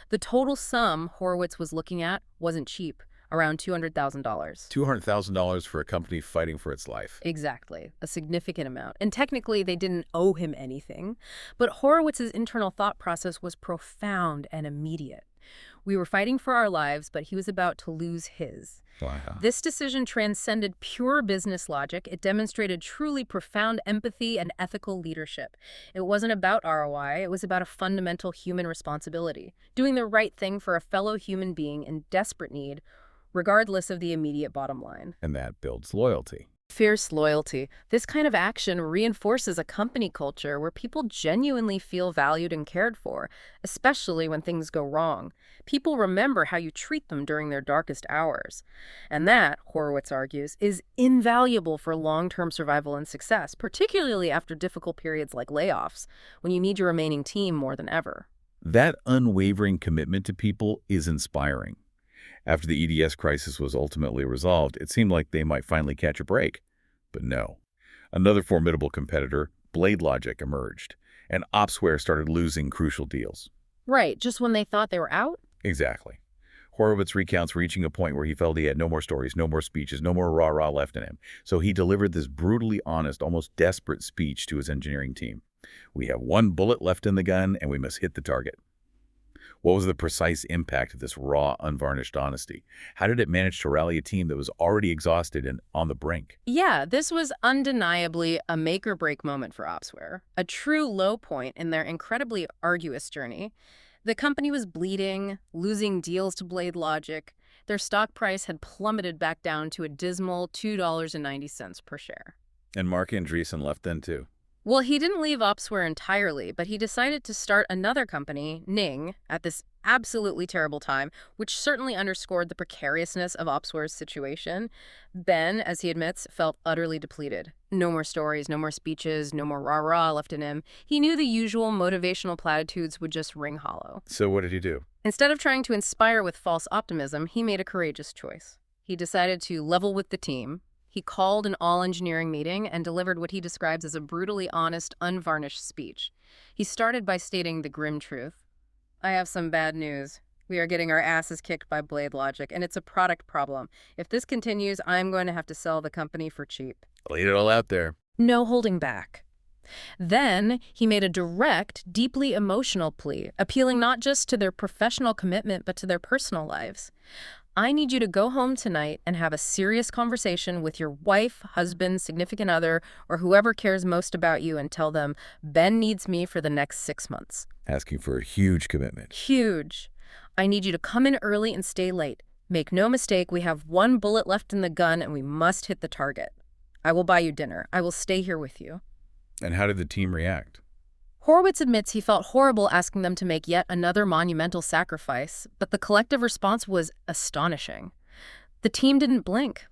The total sum Horowitz was looking at wasn't cheap, around $200,000. $200,000 for a company fighting for its life. Exactly, a significant amount. And technically, they didn't owe him anything, but Horowitz's internal thought process was profound and immediate. We were fighting for our lives, but he was about to lose his. Wow. This decision transcended pure business logic. It demonstrated truly profound empathy and ethical leadership. It wasn't about ROI. It was about a fundamental human responsibility, doing the right thing for a fellow human being in desperate need, regardless of the immediate bottom line. And that builds loyalty. Fierce loyalty. This kind of action reinforces a company culture where people genuinely feel valued and cared for, especially when things go wrong. People remember how you treat them during their darkest hours. And that, Horowitz argues, is invaluable for long-term survival and success, particularly after difficult periods like layoffs, when you need your remaining team more than ever. That unwavering commitment to people is inspiring. After the EDS crisis was ultimately resolved, it seemed like they might finally catch a break. But no. Another formidable competitor, BladeLogic, emerged, and Opsware started losing crucial deals. Right, just when they thought they were out? Exactly. Horowitz recounts reaching a point where he felt he had no more stories, no more speeches, no more rah-rah left in him. So he delivered this brutally honest, almost desperate speech to his engineering team. We have one bullet left in the gun, and we must hit the target. What was the precise impact of this raw, unvarnished honesty? How did it manage to rally a team that was already exhausted and on the brink? Yeah, this was undeniably a make-or-break moment for Opsware, a true low point in their incredibly arduous journey. The company was bleeding, losing deals to Blade Logic. Their stock price had plummeted back down to a dismal $2.90 per share. And Mark Andreessen left then, too. Well, he didn't leave Opsware entirely, but he decided to start another company, Ning, at this absolutely terrible time, which certainly underscored the precariousness of Opsware's situation. Ben, as he admits, felt utterly depleted. No more stories, no more speeches, no more rah-rah left in him. He knew the usual motivational platitudes would just ring hollow. So what did he do? Instead of trying to inspire with false optimism, he made a courageous choice. He decided to level with the team. He called an all-engineering meeting and delivered what he describes as a brutally honest, unvarnished speech. He started by stating the grim truth. I have some bad news. We are getting our asses kicked by Blade Logic, and it's a product problem. If this continues, I'm going to have to sell the company for cheap. Laid it all out there. No holding back. Then he made a direct, deeply emotional plea, appealing not just to their professional commitment, but to their personal lives. I need you to go home tonight and have a serious conversation with your wife, husband, significant other, or whoever cares most about you and tell them, Ben needs me for the next 6 months. Asking for a huge commitment. Huge. I need you to come in early and stay late. Make no mistake, we have one bullet left in the gun and we must hit the target. I will buy you dinner. I will stay here with you. And how did the team react? Horowitz admits he felt horrible asking them to make yet another monumental sacrifice, but the collective response was astonishing. The team didn't blink.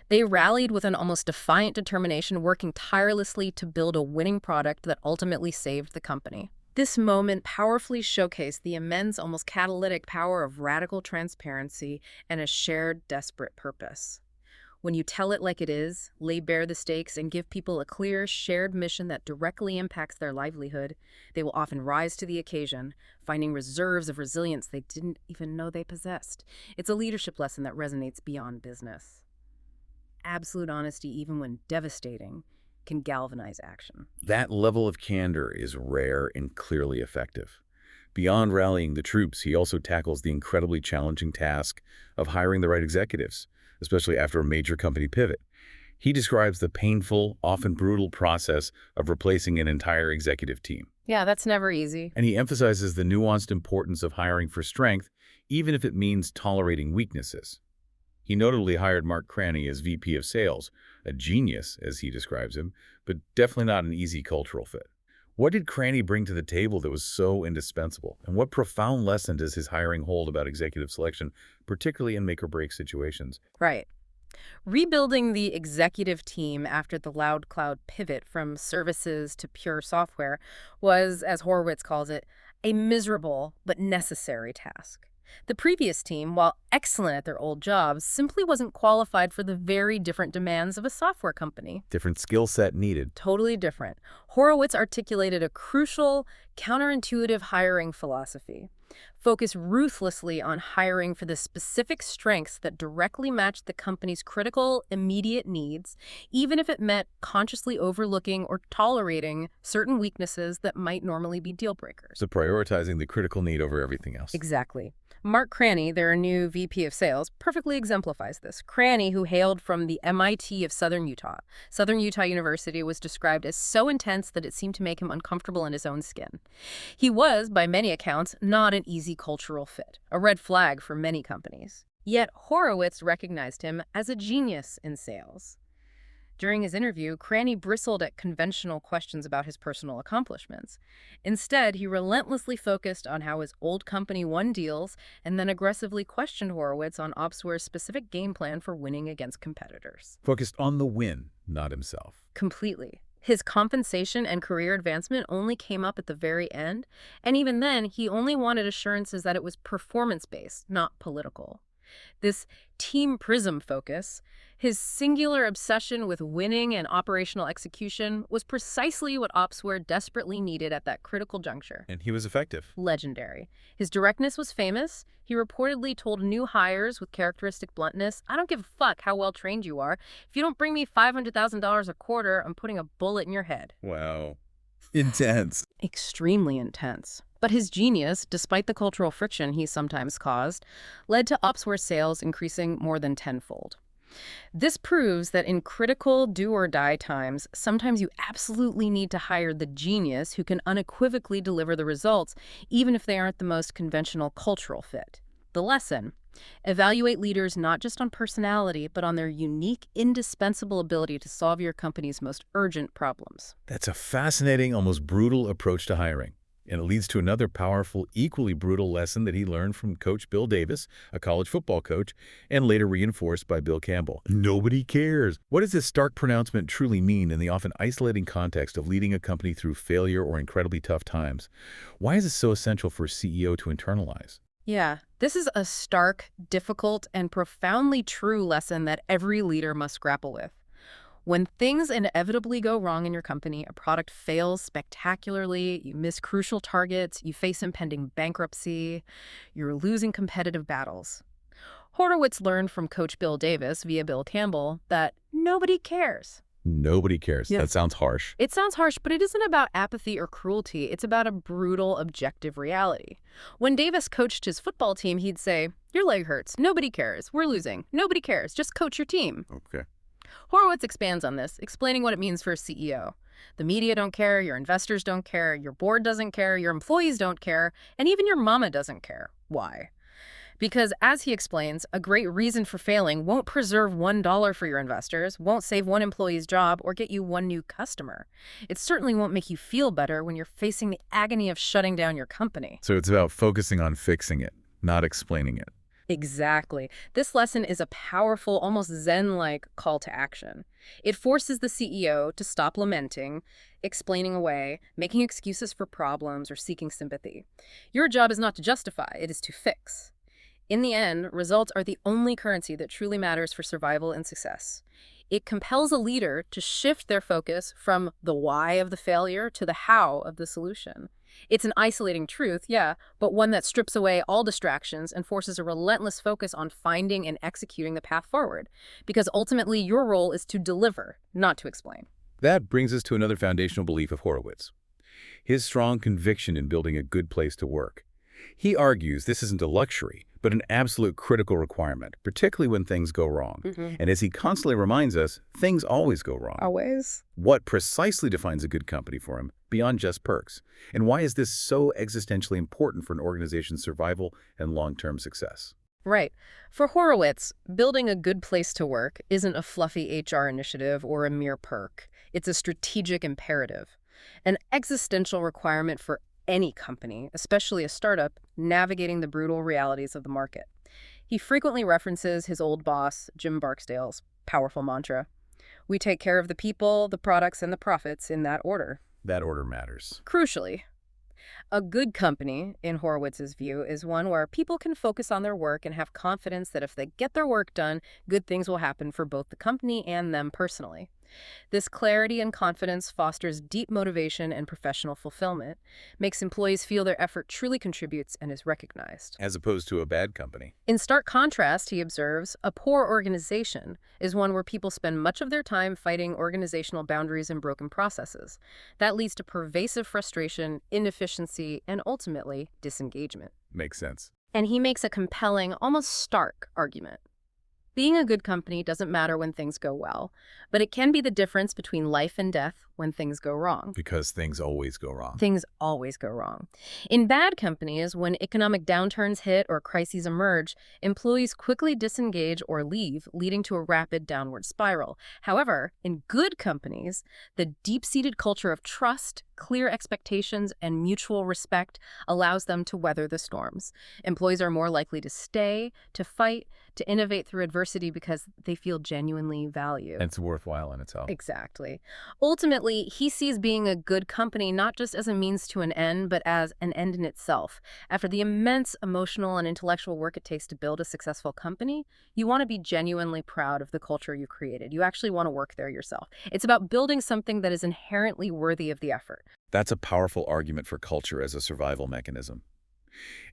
They rallied with an almost defiant determination, working tirelessly to build a winning product that ultimately saved the company. This moment powerfully showcased the immense, almost catalytic power of radical transparency and a shared, desperate purpose. When you tell it like it is, lay bare the stakes, and give people a clear, shared mission that directly impacts their livelihood, they will often rise to the occasion, finding reserves of resilience they didn't even know they possessed. It's a leadership lesson that resonates beyond business. Absolute honesty, even when devastating, can galvanize action. That level of candor is rare and clearly effective. Beyond rallying the troops, he also tackles the incredibly challenging task of hiring the right executives, especially after a major company pivot. He describes the painful, often brutal process of replacing an entire executive team. Yeah, that's never easy. And he emphasizes the nuanced importance of hiring for strength, even if it means tolerating weaknesses. He notably hired Mark Cranny as VP of Sales, a genius, as he describes him, but definitely not an easy cultural fit. What did Cranny bring to the table that was so indispensable? And what profound lesson does his hiring hold about executive selection, particularly in make-or-break situations? Right. Rebuilding the executive team after the Loud Cloud pivot from services to pure software was, as Horowitz calls it, a miserable but necessary task. The previous team, while excellent at their old jobs, simply wasn't qualified for the very different demands of a software company. Different skill set needed. Totally different. Horowitz articulated a crucial, counterintuitive hiring philosophy. Focus ruthlessly on hiring for the specific strengths that directly matched the company's critical, immediate needs, even if it meant consciously overlooking or tolerating certain weaknesses that might normally be deal breakers. So prioritizing the critical need over everything else. Exactly. Mark Cranny, their new VP of Sales, perfectly exemplifies this. Cranny, who hailed from the MIT of Southern Utah. Southern Utah University was described as so intense that it seemed to make him uncomfortable in his own skin. He was, by many accounts, not an easy cultural fit, a red flag for many companies. Yet Horowitz recognized him as a genius in sales. During his interview, Cranny bristled at conventional questions about his personal accomplishments. Instead, he relentlessly focused on how his old company won deals and then aggressively questioned Horowitz on Opsware's specific game plan for winning against competitors. Focused on the win, not himself. Completely. His compensation and career advancement only came up at the very end, and even then, he only wanted assurances that it was performance-based, not political. This team prism focus, his singular obsession with winning and operational execution, was precisely what Opsware desperately needed at that critical juncture. And he was effective. Legendary. His directness was famous. He reportedly told new hires with characteristic bluntness, "I don't give a fuck how well trained you are. If you don't bring me $500,000 a quarter, I'm putting a bullet in your head." Wow. Intense. Extremely intense. But his genius, despite the cultural friction he sometimes caused, led to Opsware sales increasing more than tenfold. This proves that in critical do-or-die times, sometimes you absolutely need to hire the genius who can unequivocally deliver the results, even if they aren't the most conventional cultural fit. The lesson: evaluate leaders not just on personality, but on their unique, indispensable ability to solve your company's most urgent problems. That's a fascinating, almost brutal approach to hiring. And it leads to another powerful, equally brutal lesson that he learned from Coach Bill Davis, a college football coach, and later reinforced by Bill Campbell. Nobody cares. What does this stark pronouncement truly mean in the often isolating context of leading a company through failure or incredibly tough times? Why is it so essential for a CEO to internalize? Yeah, this is a stark, difficult, and profoundly true lesson that every leader must grapple with. When things inevitably go wrong in your company, a product fails spectacularly, you miss crucial targets, you face impending bankruptcy, you're losing competitive battles. Horowitz learned from Coach Bill Davis via Bill Campbell that nobody cares. Nobody cares. Yeah. That sounds harsh. It sounds harsh, but it isn't about apathy or cruelty. It's about a brutal, objective reality. When Davis coached his football team, he'd say, "Your leg hurts. Nobody cares. We're losing. Nobody cares. Just coach your team." Okay. Horowitz expands on this, explaining what it means for a CEO. The media don't care, your investors don't care, your board doesn't care, your employees don't care, and even your mama doesn't care. Why? Because, as he explains, a great reason for failing won't preserve $1 for your investors, won't save one employee's job, or get you one new customer. It certainly won't make you feel better when you're facing the agony of shutting down your company. So it's about focusing on fixing it, not explaining it. Exactly. This lesson is a powerful, almost Zen-like call to action. It forces the CEO to stop lamenting, explaining away, making excuses for problems, or seeking sympathy. Your job is not to justify, it is to fix. In the end, results are the only currency that truly matters for survival and success. It compels a leader to shift their focus from the why of the failure to the how of the solution. It's an isolating truth, yeah, but one that strips away all distractions and forces a relentless focus on finding and executing the path forward. Because ultimately, your role is to deliver, not to explain. That brings us to another foundational belief of Horowitz: his strong conviction in building a good place to work. He argues this isn't a luxury, but an absolute critical requirement, particularly when things go wrong. And as he constantly reminds us, things always go wrong. Always. What precisely defines a good company for him, beyond just perks? And why is this so existentially important for an organization's survival and long-term success? Right. For Horowitz, building a good place to work isn't a fluffy HR initiative or a mere perk. It's a strategic imperative, an existential requirement for any company, especially a startup, navigating the brutal realities of the market. He frequently references his old boss, Jim Barksdale's powerful mantra: "We take care of the people, the products, and the profits in that order." That order matters. Crucially, a good company, in Horowitz's view, is one where people can focus on their work and have confidence that if they get their work done, good things will happen for both the company and them personally. This clarity and confidence fosters deep motivation and professional fulfillment, makes employees feel their effort truly contributes and is recognized. As opposed to a bad company. In stark contrast, he observes, a poor organization is one where people spend much of their time fighting organizational boundaries and broken processes. That leads to pervasive frustration, inefficiency, and ultimately disengagement. Makes sense. And he makes a compelling, almost stark argument. Being a good company doesn't matter when things go well, but it can be the difference between life and death when things go wrong. Because things always go wrong. Things always go wrong. In bad companies, when economic downturns hit or crises emerge, employees quickly disengage or leave, leading to a rapid downward spiral. However, in good companies, the deep-seated culture of trust, clear expectations and mutual respect allows them to weather the storms. Employees are more likely to stay, to fight, to innovate through adversity because they feel genuinely valued. And it's worthwhile in itself. Exactly. Ultimately, he sees being a good company not just as a means to an end, but as an end in itself. After the immense emotional and intellectual work it takes to build a successful company, you want to be genuinely proud of the culture you created. You actually want to work there yourself. It's about building something that is inherently worthy of the effort. That's a powerful argument for culture as a survival mechanism.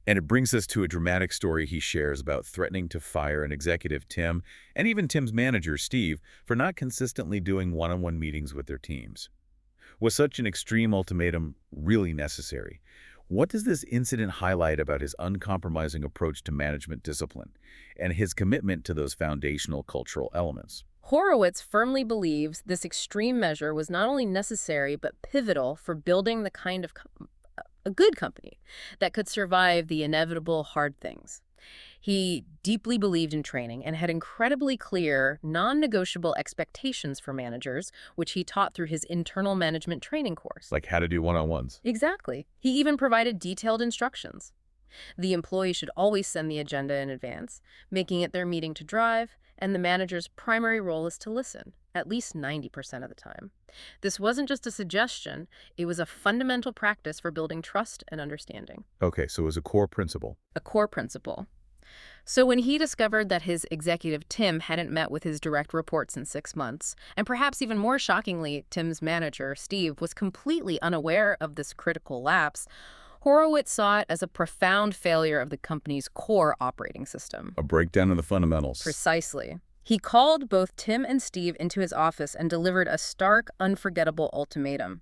And it brings us to a dramatic story he shares about threatening to fire an executive, Tim, and even Tim's manager, Steve, for not consistently doing one-on-one meetings with their teams. Was such an extreme ultimatum really necessary? What does this incident highlight about his uncompromising approach to management discipline and his commitment to those foundational cultural elements? Horowitz firmly believes this extreme measure was not only necessary but pivotal for building the kind of a good company that could survive the inevitable hard things. He deeply believed in training and had incredibly clear, non-negotiable expectations for managers, which he taught through his internal management training course. Like how to do one-on-ones. Exactly. He even provided detailed instructions. The employee should always send the agenda in advance, making it their meeting to drive, and the manager's primary role is to listen, at least 90% of the time. This wasn't just a suggestion, it was a fundamental practice for building trust and understanding. Okay, so it was a core principle. A core principle. So when he discovered that his executive, Tim, hadn't met with his direct reports in 6 months, and perhaps even more shockingly, Tim's manager, Steve, was completely unaware of this critical lapse, Horowitz saw it as a profound failure of the company's core operating system. A breakdown in the fundamentals. Precisely. He called both Tim and Steve into his office and delivered a stark, unforgettable ultimatum.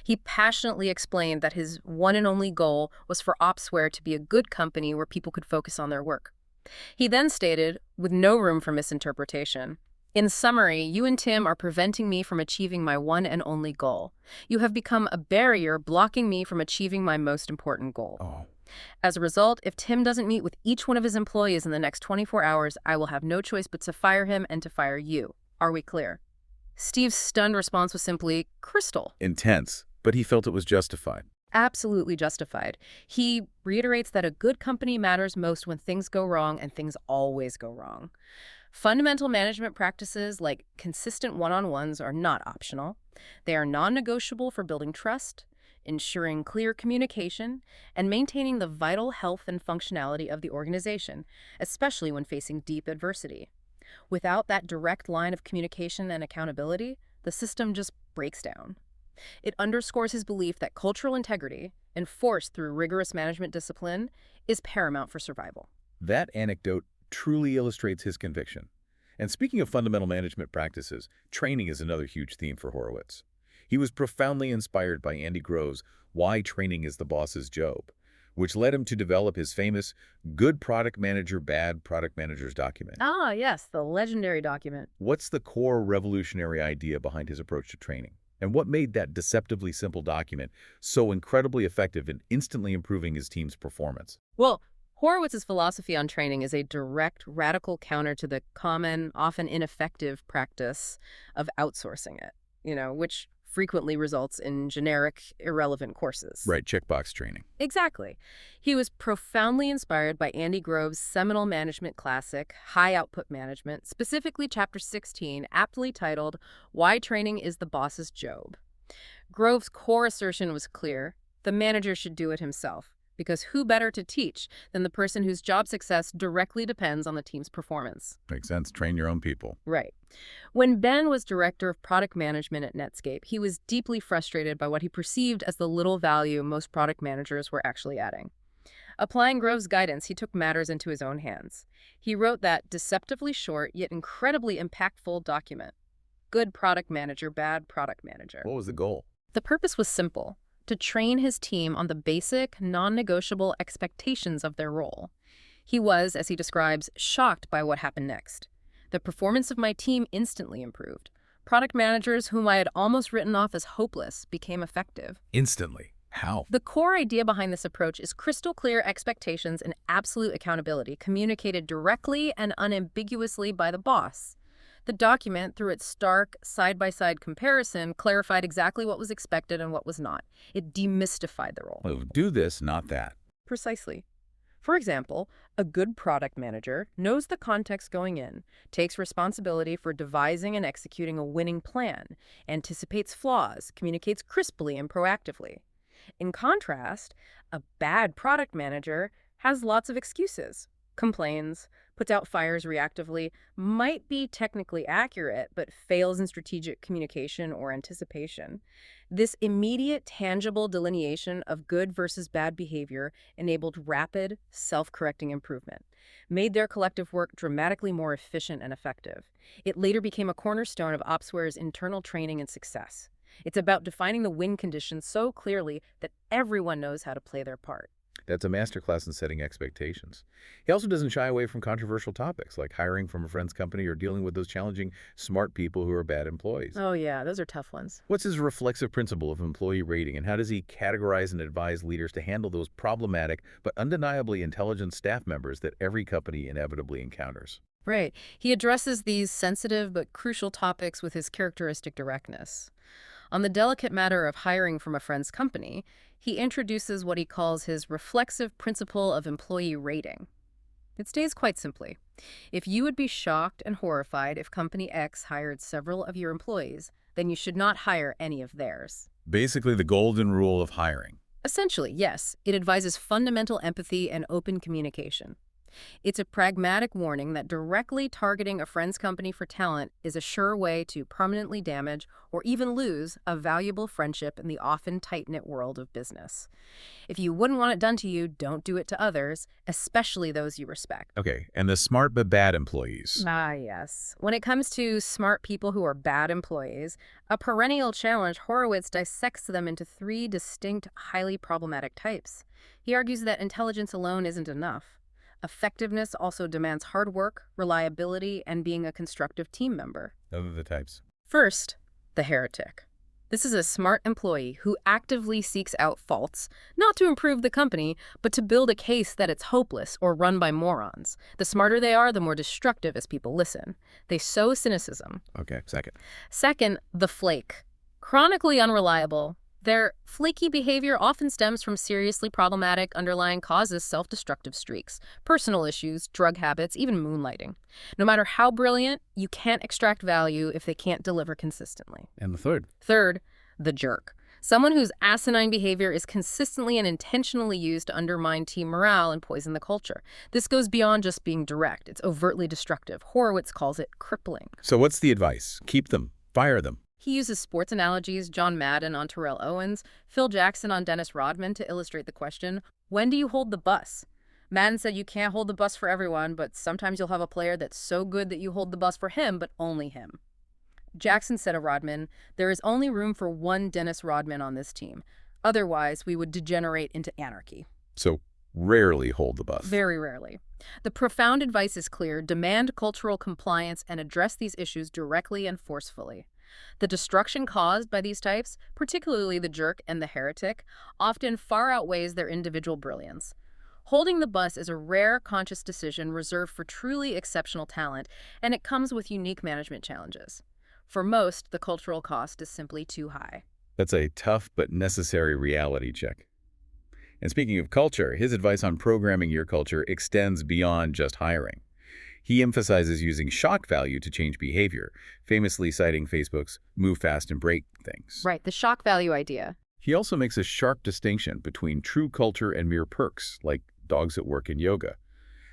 He passionately explained that his one and only goal was for Opsware to be a good company where people could focus on their work. He then stated, with no room for misinterpretation, "In summary, you and Tim are preventing me from achieving my one and only goal. You have become a barrier blocking me from achieving my most important goal. Oh. As a result, if Tim doesn't meet with each one of his employees in the next 24 hours, I will have no choice but to fire him and to fire you. Are we clear?" Steve's stunned response was simply crystal. Intense, but he felt it was justified. Absolutely justified. He reiterates that a good company matters most when things go wrong, and things always go wrong. Fundamental management practices like consistent one-on-ones are not optional. They are non-negotiable for building trust, ensuring clear communication, and maintaining the vital health and functionality of the organization, especially when facing deep adversity. Without that direct line of communication and accountability, the system just breaks down. It underscores his belief that cultural integrity, enforced through rigorous management discipline, is paramount for survival. That anecdote truly illustrates his conviction. And speaking of fundamental management practices, training is another huge theme for Horowitz. He was profoundly inspired by Andy Grove's Why Training is the Boss's Job, which led him to develop his famous Good Product Manager, Bad Product Managers document. Ah, yes, the legendary document. What's the core revolutionary idea behind his approach to training? And what made that deceptively simple document so incredibly effective in instantly improving his team's performance? Well, Horowitz's philosophy on training is a direct, radical counter to the common, often ineffective practice of outsourcing it, which frequently results in generic, irrelevant courses. Right, checkbox training. Exactly. He was profoundly inspired by Andy Grove's seminal management classic, High Output Management, specifically Chapter 16, aptly titled, Why Training is the Boss's Job. Grove's core assertion was clear: the manager should do it himself, because who better to teach than the person whose job success directly depends on the team's performance? Makes sense. Train your own people. Right. When Ben was director of product management at Netscape, he was deeply frustrated by what he perceived as the little value most product managers were actually adding. Applying Grove's guidance, he took matters into his own hands. He wrote that deceptively short yet incredibly impactful document, Good Product Manager, Bad Product Manager. What was the goal? The purpose was simple: to train his team on the basic, non-negotiable expectations of their role. He was, as he describes, shocked by what happened next. The performance of my team instantly improved. Product managers whom I had almost written off as hopeless became effective. Instantly. How? The core idea behind this approach is crystal clear expectations and absolute accountability, communicated directly and unambiguously by the boss. The document, through its stark, side-by-side comparison, clarified exactly what was expected and what was not. It demystified the role. Oh, do this, not that. Precisely. For example, a good product manager knows the context going in, takes responsibility for devising and executing a winning plan, anticipates flaws, communicates crisply and proactively. In contrast, a bad product manager has lots of excuses, complains, puts out fires reactively, might be technically accurate, but fails in strategic communication or anticipation. This immediate, tangible delineation of good versus bad behavior enabled rapid, self-correcting improvement, made their collective work dramatically more efficient and effective. It later became a cornerstone of OpsWare's internal training and success. It's about defining the win conditions so clearly that everyone knows how to play their part. That's a masterclass in setting expectations. He also doesn't shy away from controversial topics like hiring from a friend's company or dealing with those challenging, smart people who are bad employees. Oh yeah, those are tough ones. What's his reflexive principle of employee rating, and how does he categorize and advise leaders to handle those problematic but undeniably intelligent staff members that every company inevitably encounters? Right. He addresses these sensitive but crucial topics with his characteristic directness. On the delicate matter of hiring from a friend's company, he introduces what he calls his reflexive principle of employee rating. It states quite simply, if you would be shocked and horrified if Company X hired several of your employees, then you should not hire any of theirs. Basically, the golden rule of hiring. Essentially, yes, it advises fundamental empathy and open communication. It's a pragmatic warning that directly targeting a friend's company for talent is a sure way to permanently damage or even lose a valuable friendship in the often tight-knit world of business. If you wouldn't want it done to you, don't do it to others, especially those you respect. Okay, and the smart but bad employees. Ah, yes. When it comes to smart people who are bad employees, a perennial challenge, Horowitz dissects them into three distinct, highly problematic types. He argues that intelligence alone isn't enough. Effectiveness also demands hard work, reliability, and being a constructive team member. Those are the types. First, the heretic. This is a smart employee who actively seeks out faults, not to improve the company, but to build a case that it's hopeless or run by morons. The smarter they are, the more destructive as people listen. They sow cynicism. Okay, second. Second, the flake. Chronically unreliable. Their flaky behavior often stems from seriously problematic underlying causes, self-destructive streaks, personal issues, drug habits, even moonlighting. No matter how brilliant, you can't extract value if they can't deliver consistently. And the third. Third, the jerk. Someone whose asinine behavior is consistently and intentionally used to undermine team morale and poison the culture. This goes beyond just being direct. It's overtly destructive. Horowitz calls it crippling. So what's the advice? Keep them. Fire them. He uses sports analogies, John Madden on Terrell Owens, Phil Jackson on Dennis Rodman to illustrate the question, when do you hold the bus? Madden said you can't hold the bus for everyone, but sometimes you'll have a player that's so good that you hold the bus for him, but only him. Jackson said of Rodman, there is only room for one Dennis Rodman on this team. Otherwise, we would degenerate into anarchy. So rarely hold the bus. Very rarely. The profound advice is clear, demand cultural compliance and address these issues directly and forcefully. The destruction caused by these types, particularly the jerk and the heretic, often far outweighs their individual brilliance. Holding the bus is a rare, conscious decision reserved for truly exceptional talent, and it comes with unique management challenges. For most, the cultural cost is simply too high. That's a tough but necessary reality check. And speaking of culture, his advice on programming your culture extends beyond just hiring. He emphasizes using shock value to change behavior, famously citing Facebook's move fast and break things. Right, the shock value idea. He also makes a sharp distinction between true culture and mere perks, like dogs at work and yoga.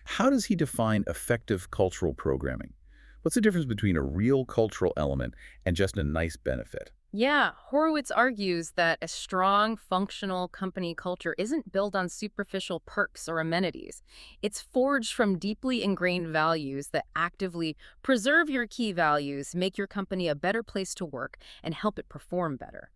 How does he define effective cultural programming? What's the difference between a real cultural element and just a nice benefit? Yeah, Horowitz argues that a strong, functional company culture isn't built on superficial perks or amenities. It's forged from deeply ingrained values that actively preserve your key values, make your company a better place to work, and help it perform better.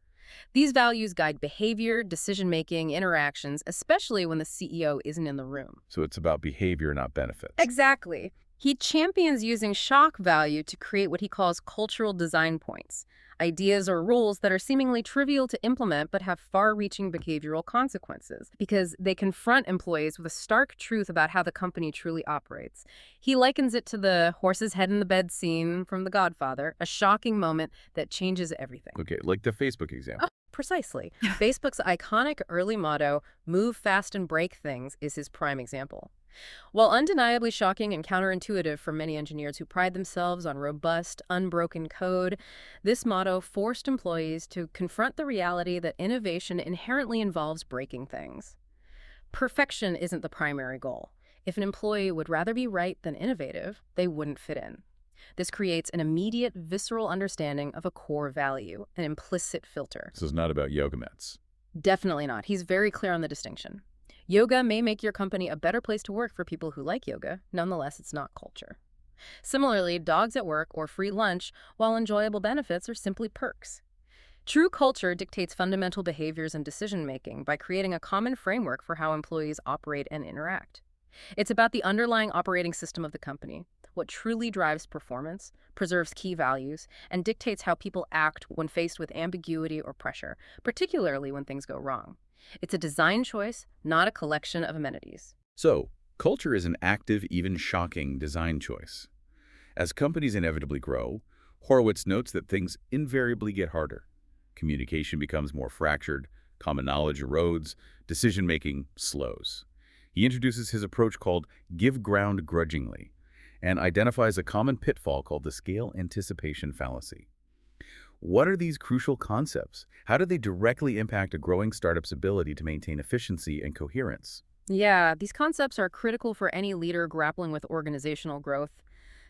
These values guide behavior, decision-making, interactions, especially when the CEO isn't in the room. So it's about behavior, not benefits. Exactly. He champions using shock value to create what he calls cultural design points, ideas or rules that are seemingly trivial to implement but have far-reaching behavioral consequences because they confront employees with a stark truth about how the company truly operates. He likens it to the horse's head in the bed scene from The Godfather, a shocking moment that changes everything. Okay, like the Facebook Oh, example. precisely. Facebook's iconic early motto, "Move fast and break things," is his prime example. While undeniably shocking and counterintuitive for many engineers who pride themselves on robust, unbroken code, this motto forced employees to confront the reality that innovation inherently involves breaking things. Perfection isn't the primary goal. If an employee would rather be right than innovative, they wouldn't fit in. This creates an immediate, visceral understanding of a core value, an implicit filter. This is not about yoga mats. Definitely not. He's very clear on the distinction. Yoga may make your company a better place to work for people who like yoga. Nonetheless, it's not culture. Similarly, dogs at work or free lunch, while enjoyable benefits, are simply perks. True culture dictates fundamental behaviors and decision-making by creating a common framework for how employees operate and interact. It's about the underlying operating system of the company, what truly drives performance, preserves key values, and dictates how people act when faced with ambiguity or pressure, particularly when things go wrong. It's a design choice, not a collection of amenities. So, culture is an active, even shocking design choice. As companies inevitably grow, Horowitz notes that things invariably get harder. Communication becomes more fractured, common knowledge erodes, decision-making slows. He introduces his approach called give ground grudgingly and identifies a common pitfall called the scale anticipation fallacy. What are these crucial concepts? How do they directly impact a growing startup's ability to maintain efficiency and coherence? Yeah, these concepts are critical for any leader grappling with organizational growth.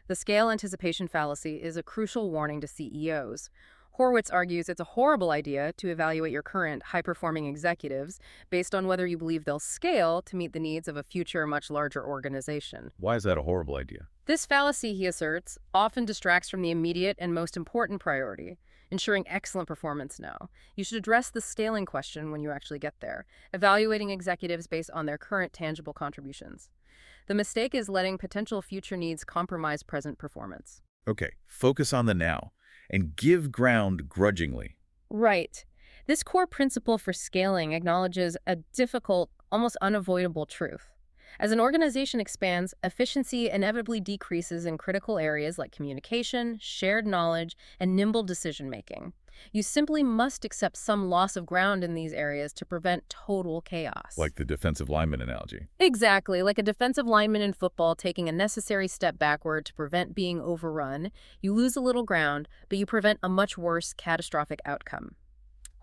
The scale anticipation fallacy is a crucial warning to CEOs. Horowitz argues it's a horrible idea to evaluate your current high-performing executives based on whether you believe they'll scale to meet the needs of a future, much larger organization. Why is that a horrible idea? This fallacy, he asserts, often distracts from the immediate and most important priority, ensuring excellent performance now. You should address the scaling question when you actually get there, evaluating executives based on their current tangible contributions. The mistake is letting potential future needs compromise present performance. Okay, focus on the now and give ground grudgingly. Right. This core principle for scaling acknowledges a difficult, almost unavoidable truth. As an organization expands, efficiency inevitably decreases in critical areas like communication, shared knowledge, and nimble decision-making. You simply must accept some loss of ground in these areas to prevent total chaos. Like the defensive lineman analogy. Exactly, like a defensive lineman in football taking a necessary step backward to prevent being overrun. You lose a little ground, but you prevent a much worse, catastrophic outcome.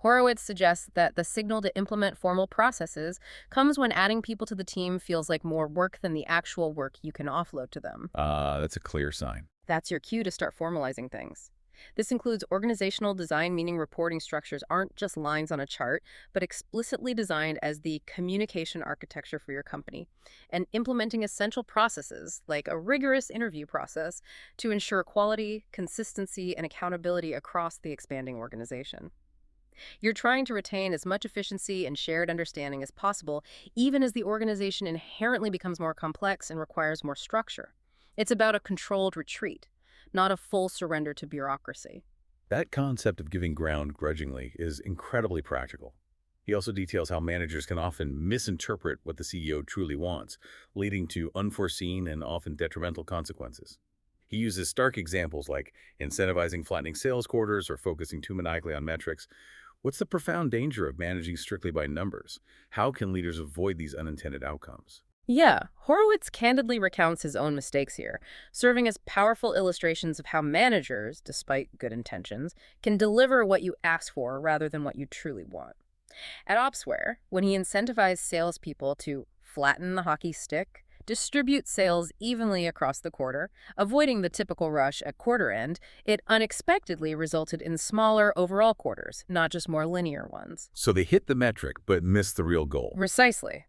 Horowitz suggests that the signal to implement formal processes comes when adding people to the team feels like more work than the actual work you can offload to them. That's a clear sign. That's your cue to start formalizing things. This includes organizational design, meaning reporting structures aren't just lines on a chart, but explicitly designed as the communication architecture for your company, and implementing essential processes, like a rigorous interview process, to ensure quality, consistency, and accountability across the expanding organization. You're trying to retain as much efficiency and shared understanding as possible, even as the organization inherently becomes more complex and requires more structure. It's about a controlled retreat, not a full surrender to bureaucracy. That concept of giving ground grudgingly is incredibly practical. He also details how managers can often misinterpret what the CEO truly wants, leading to unforeseen and often detrimental consequences. He uses stark examples like incentivizing flattening sales quarters or focusing too maniacally on metrics. What's the profound danger of managing strictly by numbers? How can leaders avoid these unintended outcomes? Yeah, Horowitz candidly recounts his own mistakes here, serving as powerful illustrations of how managers, despite good intentions, can deliver what you ask for rather than what you truly want. At Opsware, when he incentivized salespeople to flatten the hockey stick, distribute sales evenly across the quarter, avoiding the typical rush at quarter end, it unexpectedly resulted in smaller overall quarters, not just more linear ones. So they hit the metric but missed the real goal. Precisely.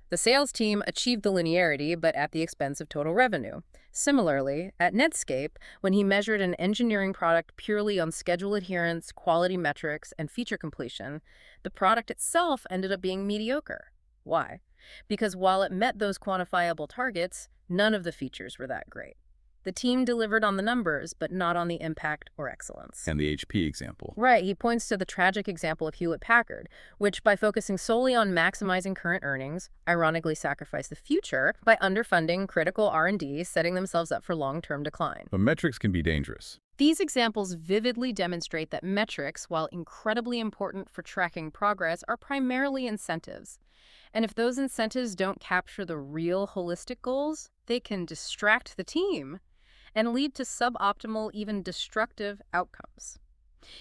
The sales team achieved the linearity, but at the expense of total revenue. Similarly, at Netscape, when he measured an engineering product purely on schedule adherence, quality metrics, and feature completion, the product itself ended up being mediocre. Why? because while it met those quantifiable targets, none of the features were that great. The team delivered on the numbers, but not on the impact or excellence. And the HP example. Right, he points to the tragic example of Hewlett-Packard, which, by focusing solely on maximizing current earnings, ironically sacrificed the future by underfunding critical R&D, setting themselves up for long-term decline. But metrics can be dangerous. These examples vividly demonstrate that metrics, while incredibly important for tracking progress, are primarily incentives. And if those incentives don't capture the real holistic goals, they can distract the team and lead to suboptimal, even destructive outcomes.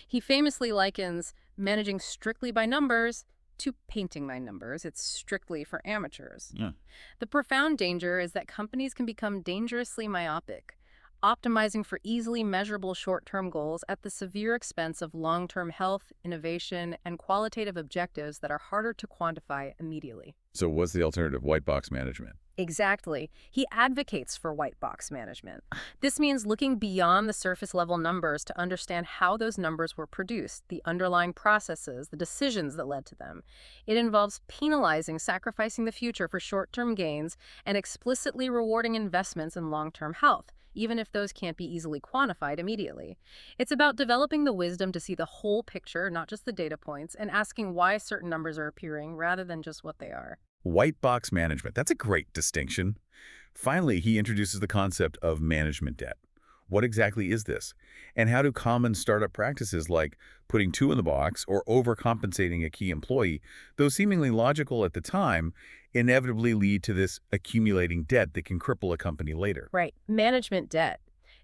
He famously likens managing strictly by numbers to painting by numbers. It's strictly for amateurs. Yeah. The profound danger is that companies can become dangerously myopic, optimizing for easily measurable short-term goals at the severe expense of long-term health, innovation, and qualitative objectives that are harder to quantify immediately. So what's the alternative? White box management. Exactly. He advocates for white box management. This means looking beyond the surface-level numbers to understand how those numbers were produced, the underlying processes, the decisions that led to them. It involves penalizing, sacrificing the future for short-term gains, and explicitly rewarding investments in long-term health, even if those can't be easily quantified immediately. It's about developing the wisdom to see the whole picture, not just the data points, and asking why certain numbers are appearing rather than just what they are. White box management. That's a great distinction. Finally, he introduces the concept of management debt. What exactly is this? And how do common startup practices like putting two in the box or overcompensating a key employee, though seemingly logical at the time, inevitably lead to this accumulating debt that can cripple a company later? Right. Management debt.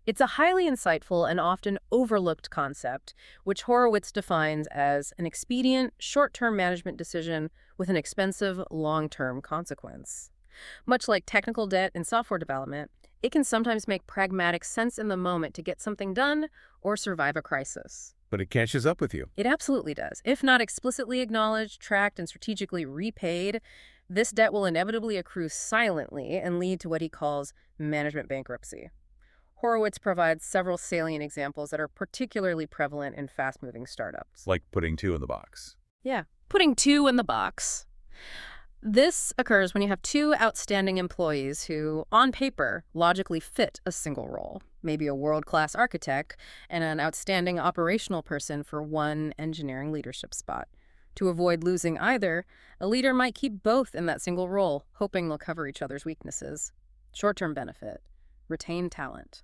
It's a highly insightful and often overlooked concept, which Horowitz defines as an expedient, short-term management decision with an expensive, long-term consequence. Much like technical debt in software development, it can sometimes make pragmatic sense in the moment to get something done or survive a crisis. But it catches up with you. It absolutely does. If not explicitly acknowledged, tracked, and strategically repaid, this debt will inevitably accrue silently and lead to what he calls management bankruptcy. Horowitz provides several salient examples that are particularly prevalent in fast-moving startups. Like putting two in the box. Yeah, putting two in the box. This occurs when you have two outstanding employees who, on paper, logically fit a single role, maybe a world-class architect and an outstanding operational person for one engineering leadership spot. To avoid losing either, a leader might keep both in that single role, hoping they'll cover each other's weaknesses. Short-term benefit, retained talent.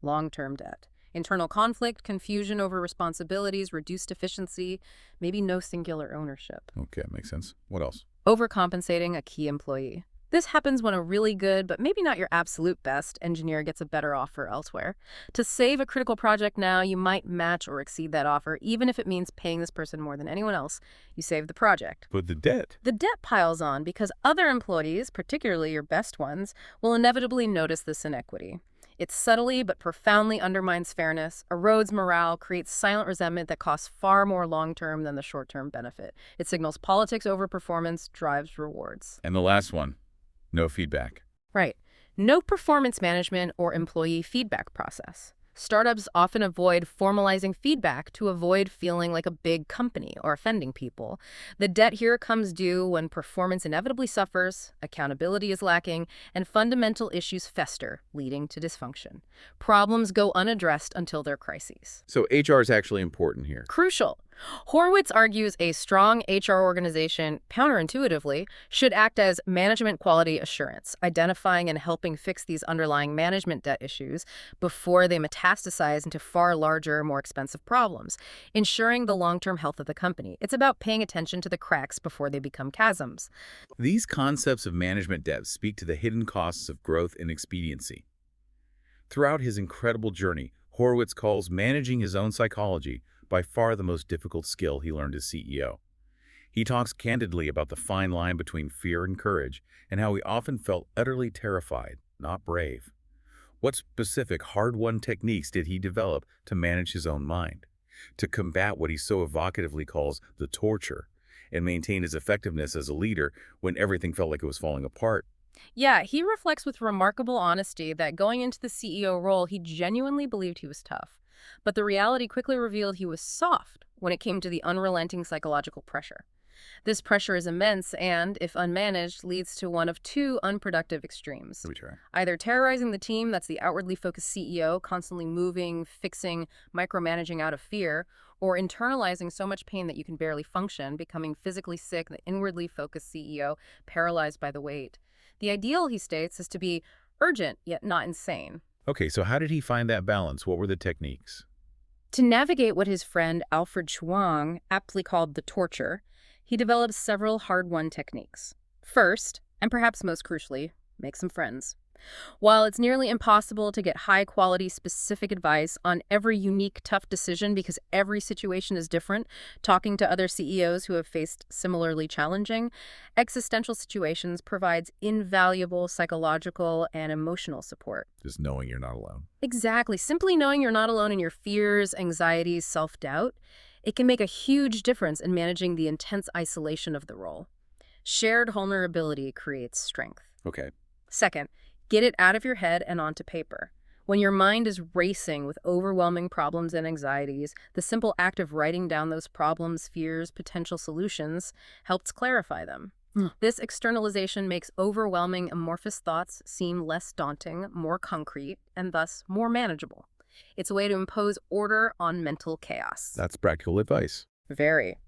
Long-term debt, internal conflict, confusion over responsibilities, reduced efficiency, maybe no singular ownership. Okay, makes sense. What else? Overcompensating a key employee. This happens when a really good, but maybe not your absolute best, engineer gets a better offer elsewhere. To save a critical project now, you might match or exceed that offer, even if it means paying this person more than anyone else. You save the project. But the debt. The debt piles on because other employees, particularly your best ones, will inevitably notice this inequity. It subtly but profoundly undermines fairness, erodes morale, creates silent resentment that costs far more long-term than the short-term benefit. It signals politics over performance, drives rewards. And the last one, no feedback. Right. No performance management or employee feedback process. Startups often avoid formalizing feedback to avoid feeling like a big company or offending people. The debt here comes due when performance inevitably suffers, accountability is lacking, and fundamental issues fester, leading to dysfunction. Problems go unaddressed until they're crises. So HR is actually important here. Crucial. Horowitz argues a strong HR organization, counterintuitively, should act as management quality assurance, identifying and helping fix these underlying management debt issues before they metastasize into far larger, more expensive problems, ensuring the long-term health of the company. It's about paying attention to the cracks before they become chasms. These concepts of management debt speak to the hidden costs of growth and expediency. Throughout his incredible journey, Horowitz calls managing his own psychology by far the most difficult skill he learned as CEO. He talks candidly about the fine line between fear and courage and how he often felt utterly terrified, not brave. What specific, hard-won techniques did he develop to manage his own mind, to combat what he so evocatively calls the torture, and maintain his effectiveness as a leader when everything felt like it was falling apart? Yeah, he reflects with remarkable honesty that going into the CEO role, he genuinely believed he was tough. But the reality quickly revealed he was soft when it came to the unrelenting psychological pressure. This pressure is immense and, if unmanaged, leads to one of two unproductive extremes. Let me try. Either terrorizing the team, that's the outwardly focused CEO, constantly moving, fixing, micromanaging out of fear, or internalizing so much pain that you can barely function, becoming physically sick, the inwardly focused CEO, paralyzed by the weight. The ideal, he states, is to be urgent, yet not insane. Okay, so how did he find that balance? What were the techniques? To navigate what his friend Alfred Chuang aptly called the torture, he developed several hard-won techniques. First, and perhaps most crucially, make some friends. While it's nearly impossible to get high-quality, specific advice on every unique, tough decision because every situation is different, talking to other CEOs who have faced similarly challenging, existential situations provides invaluable psychological and emotional support. Just knowing you're not alone. Exactly. Simply knowing you're not alone in your fears, anxieties, self-doubt, it can make a huge difference in managing the intense isolation of the role. Shared vulnerability creates strength. Okay. Second, get it out of your head and onto paper. When your mind is racing with overwhelming problems and anxieties, the simple act of writing down those problems, fears, potential solutions helps clarify them. This externalization makes overwhelming, amorphous thoughts seem less daunting, more concrete, and thus more manageable. It's a way to impose order on mental chaos. That's practical advice. Very.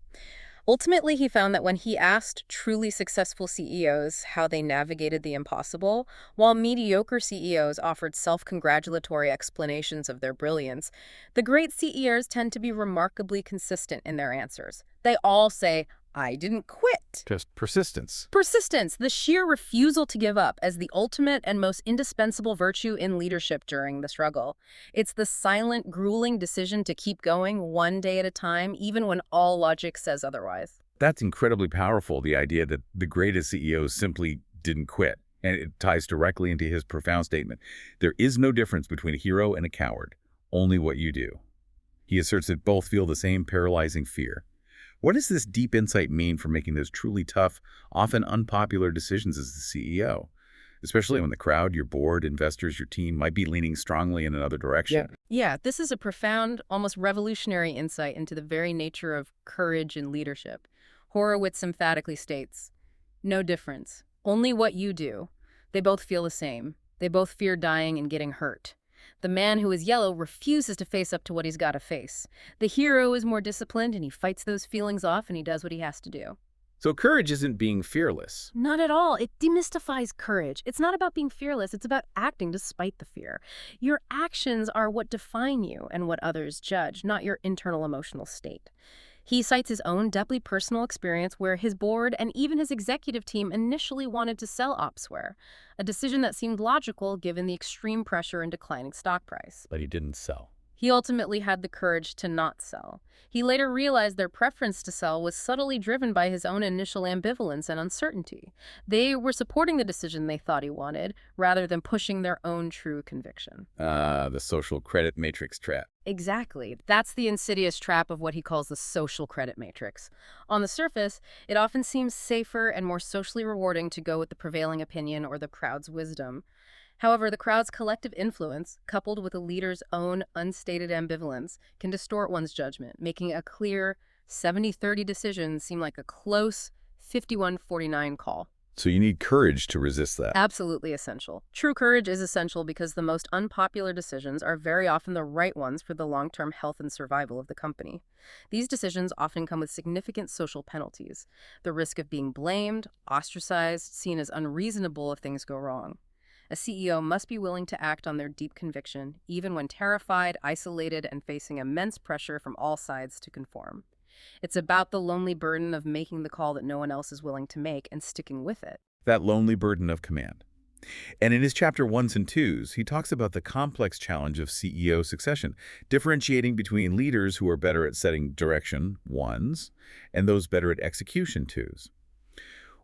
Ultimately, he found that when he asked truly successful CEOs how they navigated the impossible, while mediocre CEOs offered self-congratulatory explanations of their brilliance, the great CEOs tend to be remarkably consistent in their answers. They all say, "I didn't quit." Just persistence. Persistence, the sheer refusal to give up, as the ultimate and most indispensable virtue in leadership during the struggle. It's the silent, grueling decision to keep going one day at a time, even when all logic says otherwise. That's incredibly powerful, the idea that the greatest CEOs simply didn't quit. And it ties directly into his profound statement. There is no difference between a hero and a coward, only what you do. He asserts that both feel the same paralyzing fear. What does this deep insight mean for making those truly tough, often unpopular decisions as the CEO? Especially when the crowd, your board, investors, your team might be leaning strongly in another direction. Yeah, this is a profound, almost revolutionary insight into the very nature of courage in leadership. Horowitz emphatically states, "No difference, only what you do. They both feel the same. They both fear dying and getting hurt. The man who is yellow refuses to face up to what he's got to face. The hero is more disciplined and he fights those feelings off and he does what he has to do." So courage isn't being fearless. Not at all. It demystifies courage. It's not about being fearless. It's about acting despite the fear. Your actions are what define you and what others judge, not your internal emotional state. He cites his own deeply personal experience where his board and even his executive team initially wanted to sell Opsware, a decision that seemed logical given the extreme pressure and declining stock price. But he didn't sell. He ultimately had the courage to not sell. He later realized their preference to sell was subtly driven by his own initial ambivalence and uncertainty. They were supporting the decision they thought he wanted, rather than pushing their own true conviction. The social credit matrix trap. Exactly. That's the insidious trap of what he calls the social credit matrix. On the surface, it often seems safer and more socially rewarding to go with the prevailing opinion or the crowd's wisdom. However, the crowd's collective influence, coupled with a leader's own unstated ambivalence, can distort one's judgment, making a clear 70-30 decision seem like a close 51-49 call. So you need courage to resist that. Absolutely essential. True courage is essential because the most unpopular decisions are very often the right ones for the long-term health and survival of the company. These decisions often come with significant social penalties, the risk of being blamed, ostracized, seen as unreasonable if things go wrong. A CEO must be willing to act on their deep conviction, even when terrified, isolated, and facing immense pressure from all sides to conform. It's about the lonely burden of making the call that no one else is willing to make and sticking with it. That lonely burden of command. And in his chapter 1s and 2s, he talks about the complex challenge of CEO succession, differentiating between leaders who are better at setting direction, 1s, and those better at execution, 2s.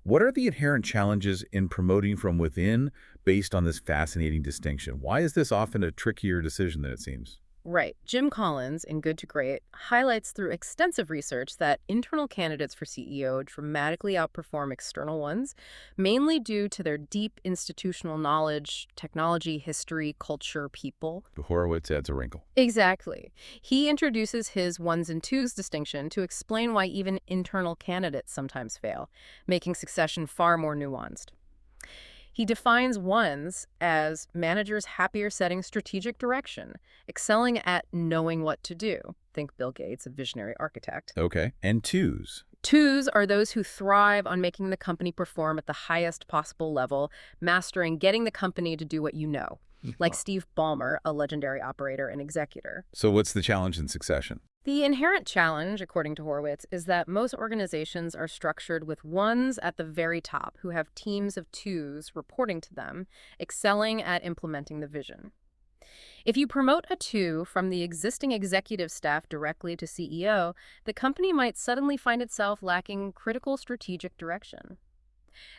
What are the inherent challenges in promoting from within based on this fascinating distinction? Why is this often a trickier decision than it seems? Right. Jim Collins, in Good to Great, highlights through extensive research that internal candidates for CEO dramatically outperform external ones, mainly due to their deep institutional knowledge, technology, history, culture, people. Horowitz adds a wrinkle. Exactly. He introduces his ones and twos distinction to explain why even internal candidates sometimes fail, making succession far more nuanced. He defines ones as managers happier setting strategic direction, excelling at knowing what to do. Think Bill Gates, a visionary architect. Okay. And twos. Twos are those who thrive on making the company perform at the highest possible level, mastering getting the company to do what you know, like Steve Ballmer, a legendary operator and executor. So what's the challenge in succession? The inherent challenge, according to Horowitz, is that most organizations are structured with ones at the very top who have teams of twos reporting to them, excelling at implementing the vision. If you promote a two from the existing executive staff directly to CEO, the company might suddenly find itself lacking critical strategic direction.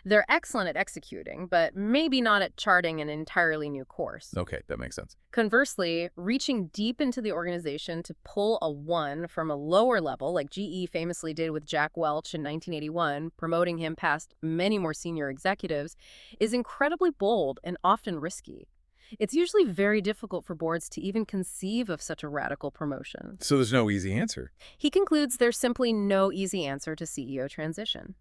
They're excellent at executing, but maybe not at charting an entirely new course. Okay, that makes sense. Conversely, reaching deep into the organization to pull a one from a lower level, like GE famously did with Jack Welch in 1981, promoting him past many more senior executives, is incredibly bold and often risky. It's usually very difficult for boards to even conceive of such a radical promotion. So there's no easy answer. He concludes there's simply no easy answer to CEO transition.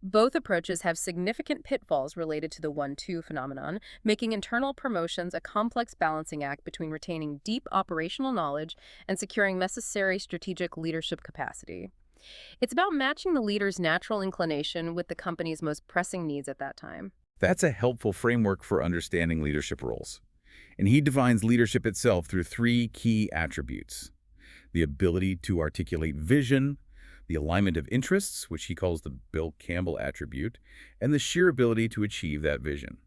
Both approaches have significant pitfalls related to the 1-2 phenomenon, making internal promotions a complex balancing act between retaining deep operational knowledge and securing necessary strategic leadership capacity. It's about matching the leader's natural inclination with the company's most pressing needs at that time. That's a helpful framework for understanding leadership roles. And he defines leadership itself through three key attributes: the ability to articulate vision, the alignment of interests, which he calls the Bill Campbell attribute, and the sheer ability to achieve that vision.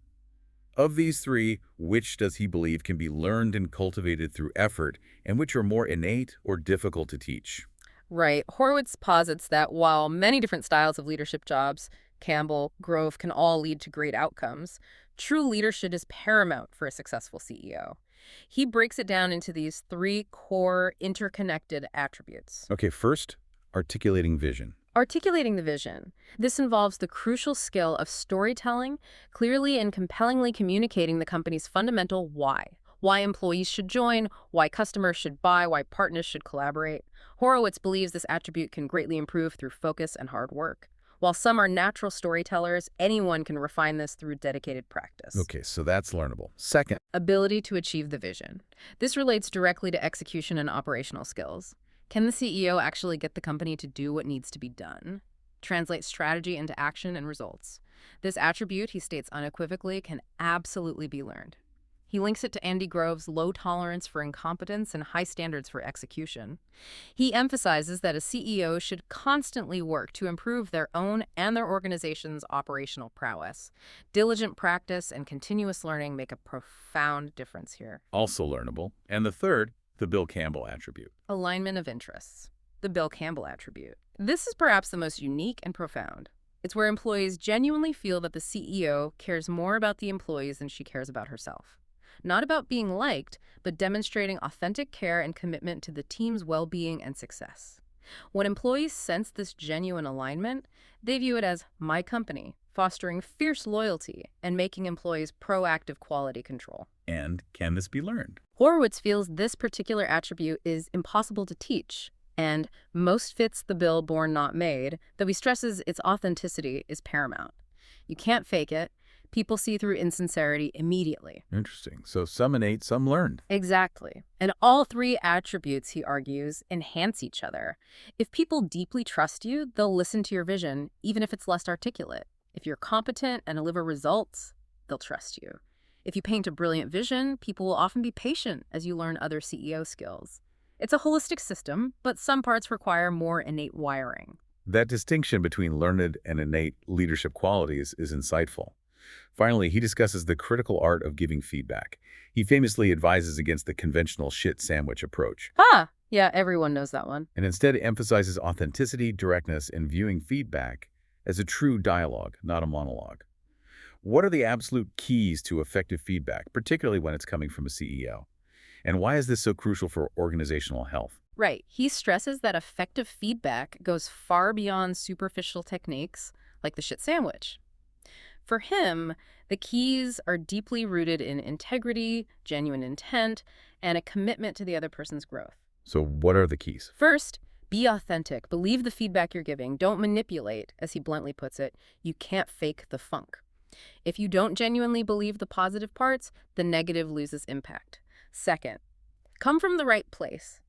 Of these three, which does he believe can be learned and cultivated through effort, and which are more innate or difficult to teach? Right. Horowitz posits that while many different styles of leadership jobs, Campbell, Grove, can all lead to great outcomes, true leadership is paramount for a successful CEO. He breaks it down into these three core interconnected attributes. Okay, first, articulating vision. Articulating the vision. This involves the crucial skill of storytelling, clearly and compellingly communicating the company's fundamental why. Why employees should join, why customers should buy, why partners should collaborate. Horowitz believes this attribute can greatly improve through focus and hard work. While some are natural storytellers, anyone can refine this through dedicated practice. Okay, so that's learnable. Second, Ability to achieve the vision. This relates directly to execution and operational skills. Can the CEO actually get the company to do what needs to be done? Translate strategy into action and results. This attribute, he states unequivocally, can absolutely be learned. He links it to Andy Grove's low tolerance for incompetence and high standards for execution. He emphasizes that a CEO should constantly work to improve their own and their organization's operational prowess. Diligent practice and continuous learning make a profound difference here. also learnable. And the third, the Bill Campbell attribute. Alignment of interests. The Bill Campbell attribute. This is perhaps the most unique and profound. It's where employees genuinely feel that the CEO cares more about the employees than she cares about herself. Not about being liked, but demonstrating authentic care and commitment to the team's well-being and success. When employees sense this genuine alignment, they view it as my company, fostering fierce loyalty and making employees proactive quality control. And can this be learned? Horowitz feels this particular attribute is impossible to teach, and most fits the bill born not made, though he stresses its authenticity is paramount. You can't fake it. People see through insincerity immediately. Interesting. So some innate, some learned. Exactly. And all three attributes, he argues, enhance each other. If people deeply trust you, they'll listen to your vision, even if it's less articulate. If you're competent and deliver results, they'll trust you. If you paint a brilliant vision, people will often be patient as you learn other CEO skills. It's a holistic system, but some parts require more innate wiring. That distinction between learned and innate leadership qualities is insightful. Finally, he discusses the critical art of giving feedback. He famously advises against the conventional shit sandwich approach, Ah, yeah, everyone knows that one. and instead emphasizes authenticity, directness, and viewing feedback as a true dialogue, not a monologue. What are the absolute keys to effective feedback, particularly when it's coming from a CEO? And why is this so crucial for organizational health? Right. He stresses that effective feedback goes far beyond superficial techniques like the shit sandwich. For him, the keys are deeply rooted in integrity, genuine intent, and a commitment to the other person's growth. So what are the keys? First, be authentic. Believe the feedback you're giving. Don't manipulate, as he bluntly puts it. You can't fake the funk. If you don't genuinely believe the positive parts, the negative loses impact. Second, come from the right place.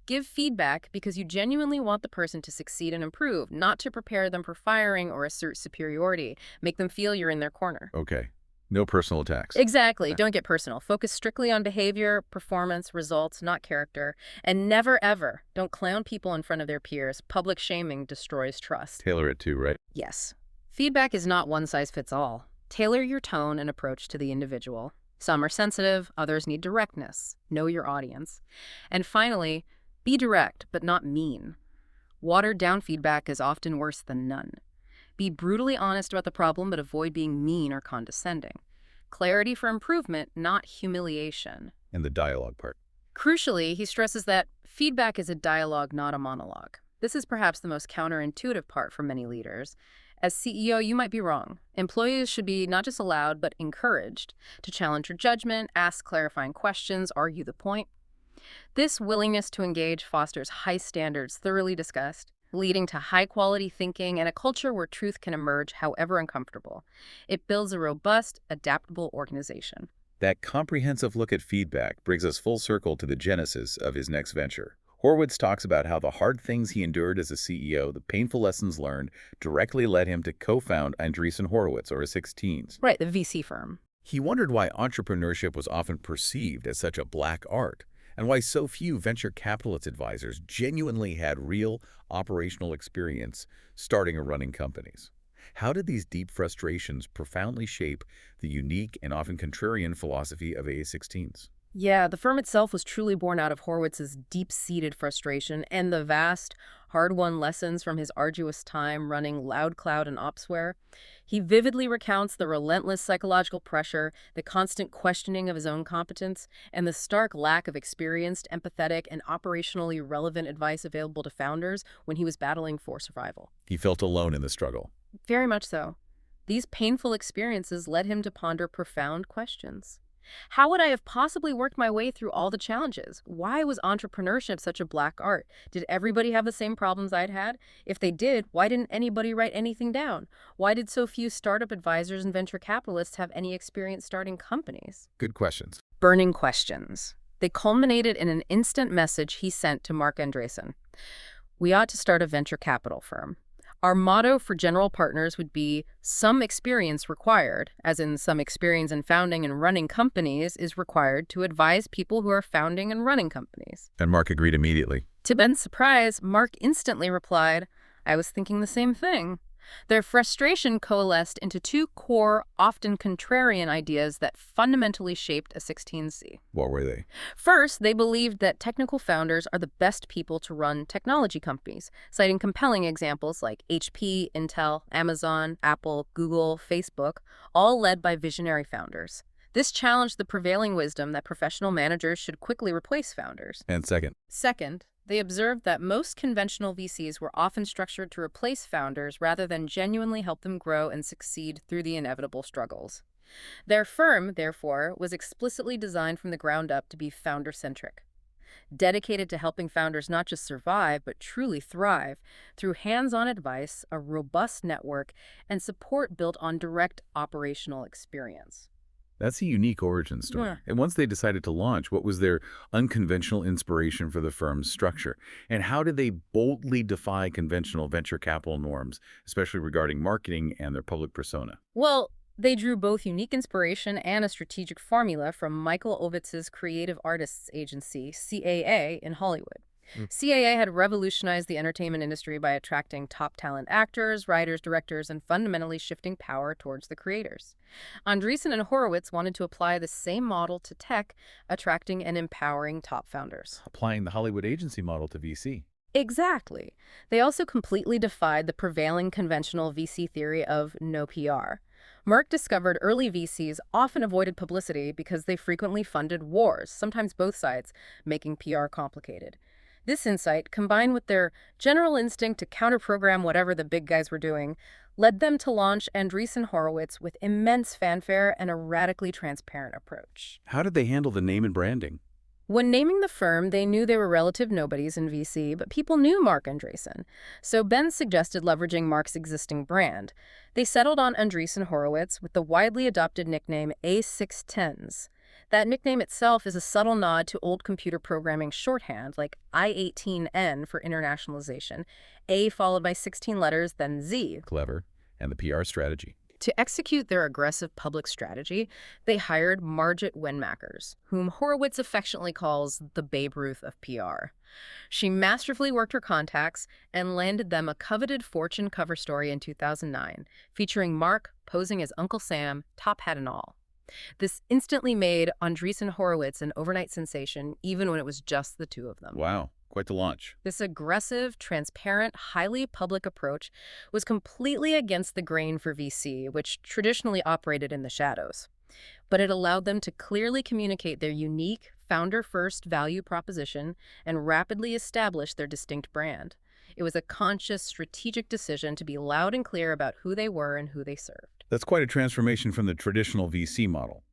Give feedback because you genuinely want the person to succeed and improve, not to prepare them for firing or assert superiority. Make them feel you're in their corner. Okay. No personal attacks. Exactly. Don't get personal. Focus strictly on behavior, performance, results, not character. And never, ever don't clown people in front of their peers. Public shaming destroys trust. Tailor it too, right? Yes. Feedback is not one size fits all. Tailor your tone and approach to the individual. Some are sensitive, others need directness. Know your audience. And finally, be direct, but not mean. Watered down feedback is often worse than none. Be brutally honest about the problem, but avoid being mean or condescending. Clarity for improvement, not humiliation. And the dialogue part. Crucially, he stresses that feedback is a dialogue, not a monologue. This is perhaps the most counterintuitive part for many leaders. As CEO, you might be wrong. Employees should be not just allowed, but encouraged to challenge your judgment, ask clarifying questions, argue the point. This willingness to engage fosters high standards, thoroughly discussed, leading to high-quality thinking and a culture where truth can emerge, however uncomfortable. It builds a robust, adaptable organization. That comprehensive look at feedback brings us full circle to the genesis of his next venture. Horowitz talks about how the hard things he endured as a CEO, the painful lessons learned, directly led him to co-found Andreessen Horowitz, or S16. Right, the VC firm. He wondered why entrepreneurship was often perceived as such a black art, and why so few venture capitalist advisors genuinely had real operational experience starting or running companies. How did these deep frustrations profoundly shape the unique and often contrarian philosophy of A16s? Yeah, the firm itself was truly born out of Horowitz's deep-seated frustration and the vast, hard-won lessons from his arduous time running LoudCloud and Opsware. He vividly recounts the relentless psychological pressure, the constant questioning of his own competence, and the stark lack of experienced, empathetic, and operationally relevant advice available to founders when he was battling for survival. He felt alone in the struggle. Very much so. These painful experiences led him to ponder profound questions. How would I have possibly worked my way through all the challenges? Why was entrepreneurship such a black art? Did everybody have the same problems I'd had? If they did, why didn't anybody write anything down? Why did so few startup advisors and venture capitalists have any experience starting companies? Good questions. Burning questions. They culminated in an instant message he sent to Mark Andreessen. We ought to start a venture capital firm. Our motto for general partners would be some experience required, as in some experience in founding and running companies is required to advise people who are founding and running companies. And Mark agreed immediately. To Ben's surprise, Mark instantly replied, I was thinking the same thing. Their frustration coalesced into two core, often contrarian ideas that fundamentally shaped A16Z. What were they? First, they believed that technical founders are the best people to run technology companies, citing compelling examples like HP, Intel, Amazon, Apple, Google, Facebook, all led by visionary founders. This challenged the prevailing wisdom that professional managers should quickly replace founders. And Second, they observed that most conventional VCs were often structured to replace founders rather than genuinely help them grow and succeed through the inevitable struggles. Their firm, therefore, was explicitly designed from the ground up to be founder-centric, dedicated to helping founders not just survive, but truly thrive through hands-on advice, a robust network, and support built on direct operational experience. That's a unique origin story. Yeah. And once they decided to launch, what was their unconventional inspiration for the firm's structure? And how did they boldly defy conventional venture capital norms, especially regarding marketing and their public persona? Well, they drew both unique inspiration and a strategic formula from Michael Ovitz's Creative Artists Agency, CAA, in Hollywood. CAA had revolutionized the entertainment industry by attracting top talent actors, writers, directors, and fundamentally shifting power towards the creators. Andreessen and Horowitz wanted to apply the same model to tech, attracting and empowering top founders. Applying the Hollywood agency model to VC. Exactly. They also completely defied the prevailing conventional VC theory of no PR. Mark discovered early VCs often avoided publicity because they frequently funded wars, sometimes both sides, making PR complicated. This insight, combined with their general instinct to counter-program whatever the big guys were doing, led them to launch Andreessen Horowitz with immense fanfare and a radically transparent approach. How did they handle the name and branding? When naming the firm, they knew they were relative nobodies in VC, but people knew Mark Andreessen. So Ben suggested leveraging Mark's existing brand. They settled on Andreessen Horowitz with the widely adopted nickname A610s. That nickname itself is a subtle nod to old computer programming shorthand, like I-18N for internationalization, A followed by 16 letters, then Z. Clever. And the PR strategy. To execute their aggressive public strategy, they hired Margit Wenmakers, whom Horowitz affectionately calls the Babe Ruth of PR. She masterfully worked her contacts and landed them a coveted Fortune cover story in 2009, featuring Mark posing as Uncle Sam, top hat and all. This instantly made Andreessen Horowitz an overnight sensation, even when it was just the two of them. Wow. Quite the launch. This aggressive, transparent, highly public approach was completely against the grain for VC, which traditionally operated in the shadows. But it allowed them to clearly communicate their unique, founder-first value proposition and rapidly establish their distinct brand. It was a conscious, strategic decision to be loud and clear about who they were and who they served. That's quite a transformation from the traditional VC model.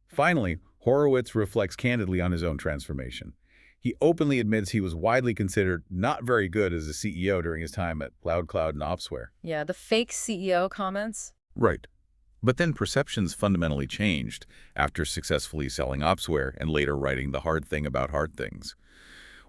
Finally, Horowitz reflects candidly on his own transformation. He openly admits he was widely considered not very good as a CEO during his time at LoudCloud and Opsware. Yeah, the fake CEO comments. Right. But then perceptions fundamentally changed after successfully selling Opsware and later writing The Hard Thing About Hard Things.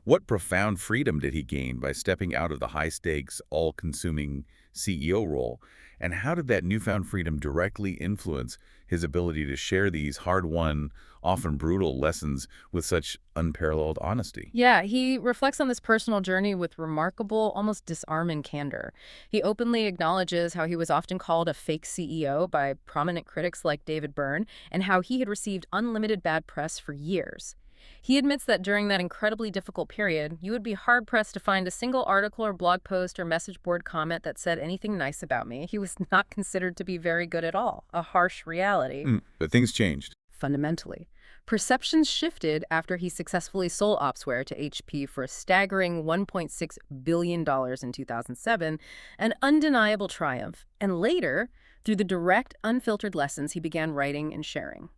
What profound freedom did he gain by stepping out of the high-stakes, all-consuming CEO role? And how did that newfound freedom directly influence his ability to share these hard-won, often brutal lessons with such unparalleled honesty? Yeah, he reflects on this personal journey with remarkable, almost disarming candor. He openly acknowledges how he was often called a fake CEO by prominent critics like David Byrne, and how he had received unlimited bad press for years. He admits that during that incredibly difficult period, you would be hard-pressed to find a single article or blog post or message board comment that said anything nice about me. He was not considered to be very good at all, a harsh reality. But things changed. Fundamentally, perceptions shifted after he successfully sold Opsware to HP for a staggering $1.6 billion in 2007, an undeniable triumph, and later, through the direct, unfiltered lessons he began writing and sharing.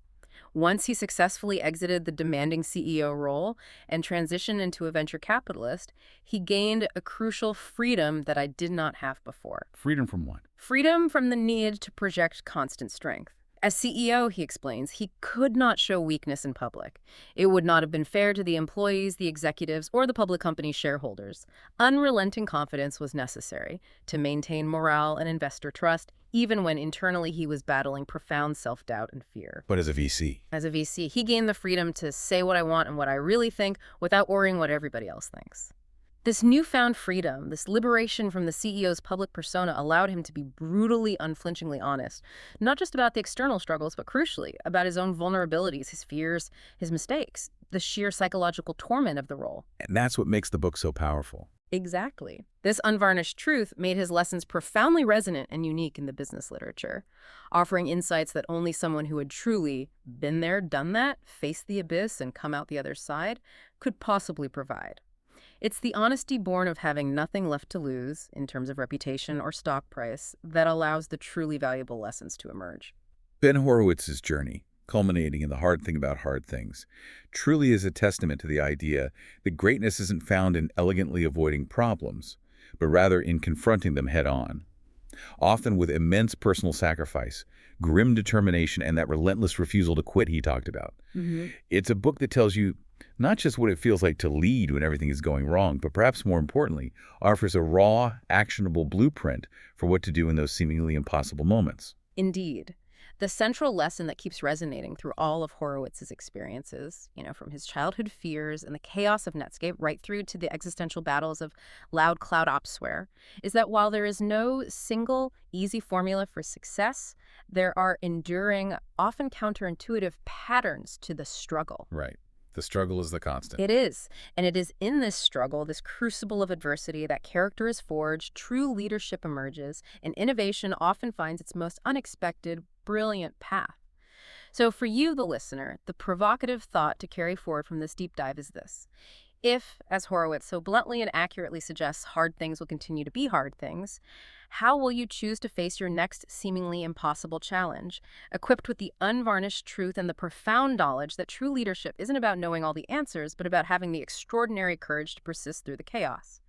Once he successfully exited the demanding CEO role and transitioned into a venture capitalist, he gained a crucial freedom that I did not have before. Freedom from what? Freedom from the need to project constant strength. As CEO, he explains, he could not show weakness in public. It would not have been fair to the employees, the executives, or the public company's shareholders. Unrelenting confidence was necessary to maintain morale and investor trust, even when internally he was battling profound self-doubt and fear. But as a VC? As a VC, he gained the freedom to say what I want and what I really think without worrying what everybody else thinks. This newfound freedom, this liberation from the CEO's public persona allowed him to be brutally, unflinchingly honest, not just about the external struggles, but crucially, about his own vulnerabilities, his fears, his mistakes, the sheer psychological torment of the role. And that's what makes the book so powerful. Exactly. This unvarnished truth made his lessons profoundly resonant and unique in the business literature, offering insights that only someone who had truly been there, done that, faced the abyss, and come out the other side could possibly provide. It's the honesty born of having nothing left to lose in terms of reputation or stock price that allows the truly valuable lessons to emerge. Ben Horowitz's journey, culminating in The Hard Thing About Hard Things, truly is a testament to the idea that greatness isn't found in elegantly avoiding problems, but rather in confronting them head-on. Often with immense personal sacrifice, grim determination, and that relentless refusal to quit he talked about. It's a book that tells you not just what it feels like to lead when everything is going wrong, but perhaps more importantly, offers a raw, actionable blueprint for what to do in those seemingly impossible moments. Indeed. The central lesson that keeps resonating through all of Horowitz's experiences, from his childhood fears and the chaos of Netscape right through to the existential battles of LoudCloud Opsware, is that while there is no single, easy formula for success, there are enduring, often counterintuitive patterns to the struggle. Right. The struggle is the constant. It is. And it is in this struggle, this crucible of adversity, that character is forged, true leadership emerges, and innovation often finds its most unexpected, brilliant path. So for you, the listener, the provocative thought to carry forward from this deep dive is this. If, as Horowitz so bluntly and accurately suggests, hard things will continue to be hard things, how will you choose to face your next seemingly impossible challenge, equipped with the unvarnished truth and the profound knowledge that true leadership isn't about knowing all the answers, but about having the extraordinary courage to persist through the chaos?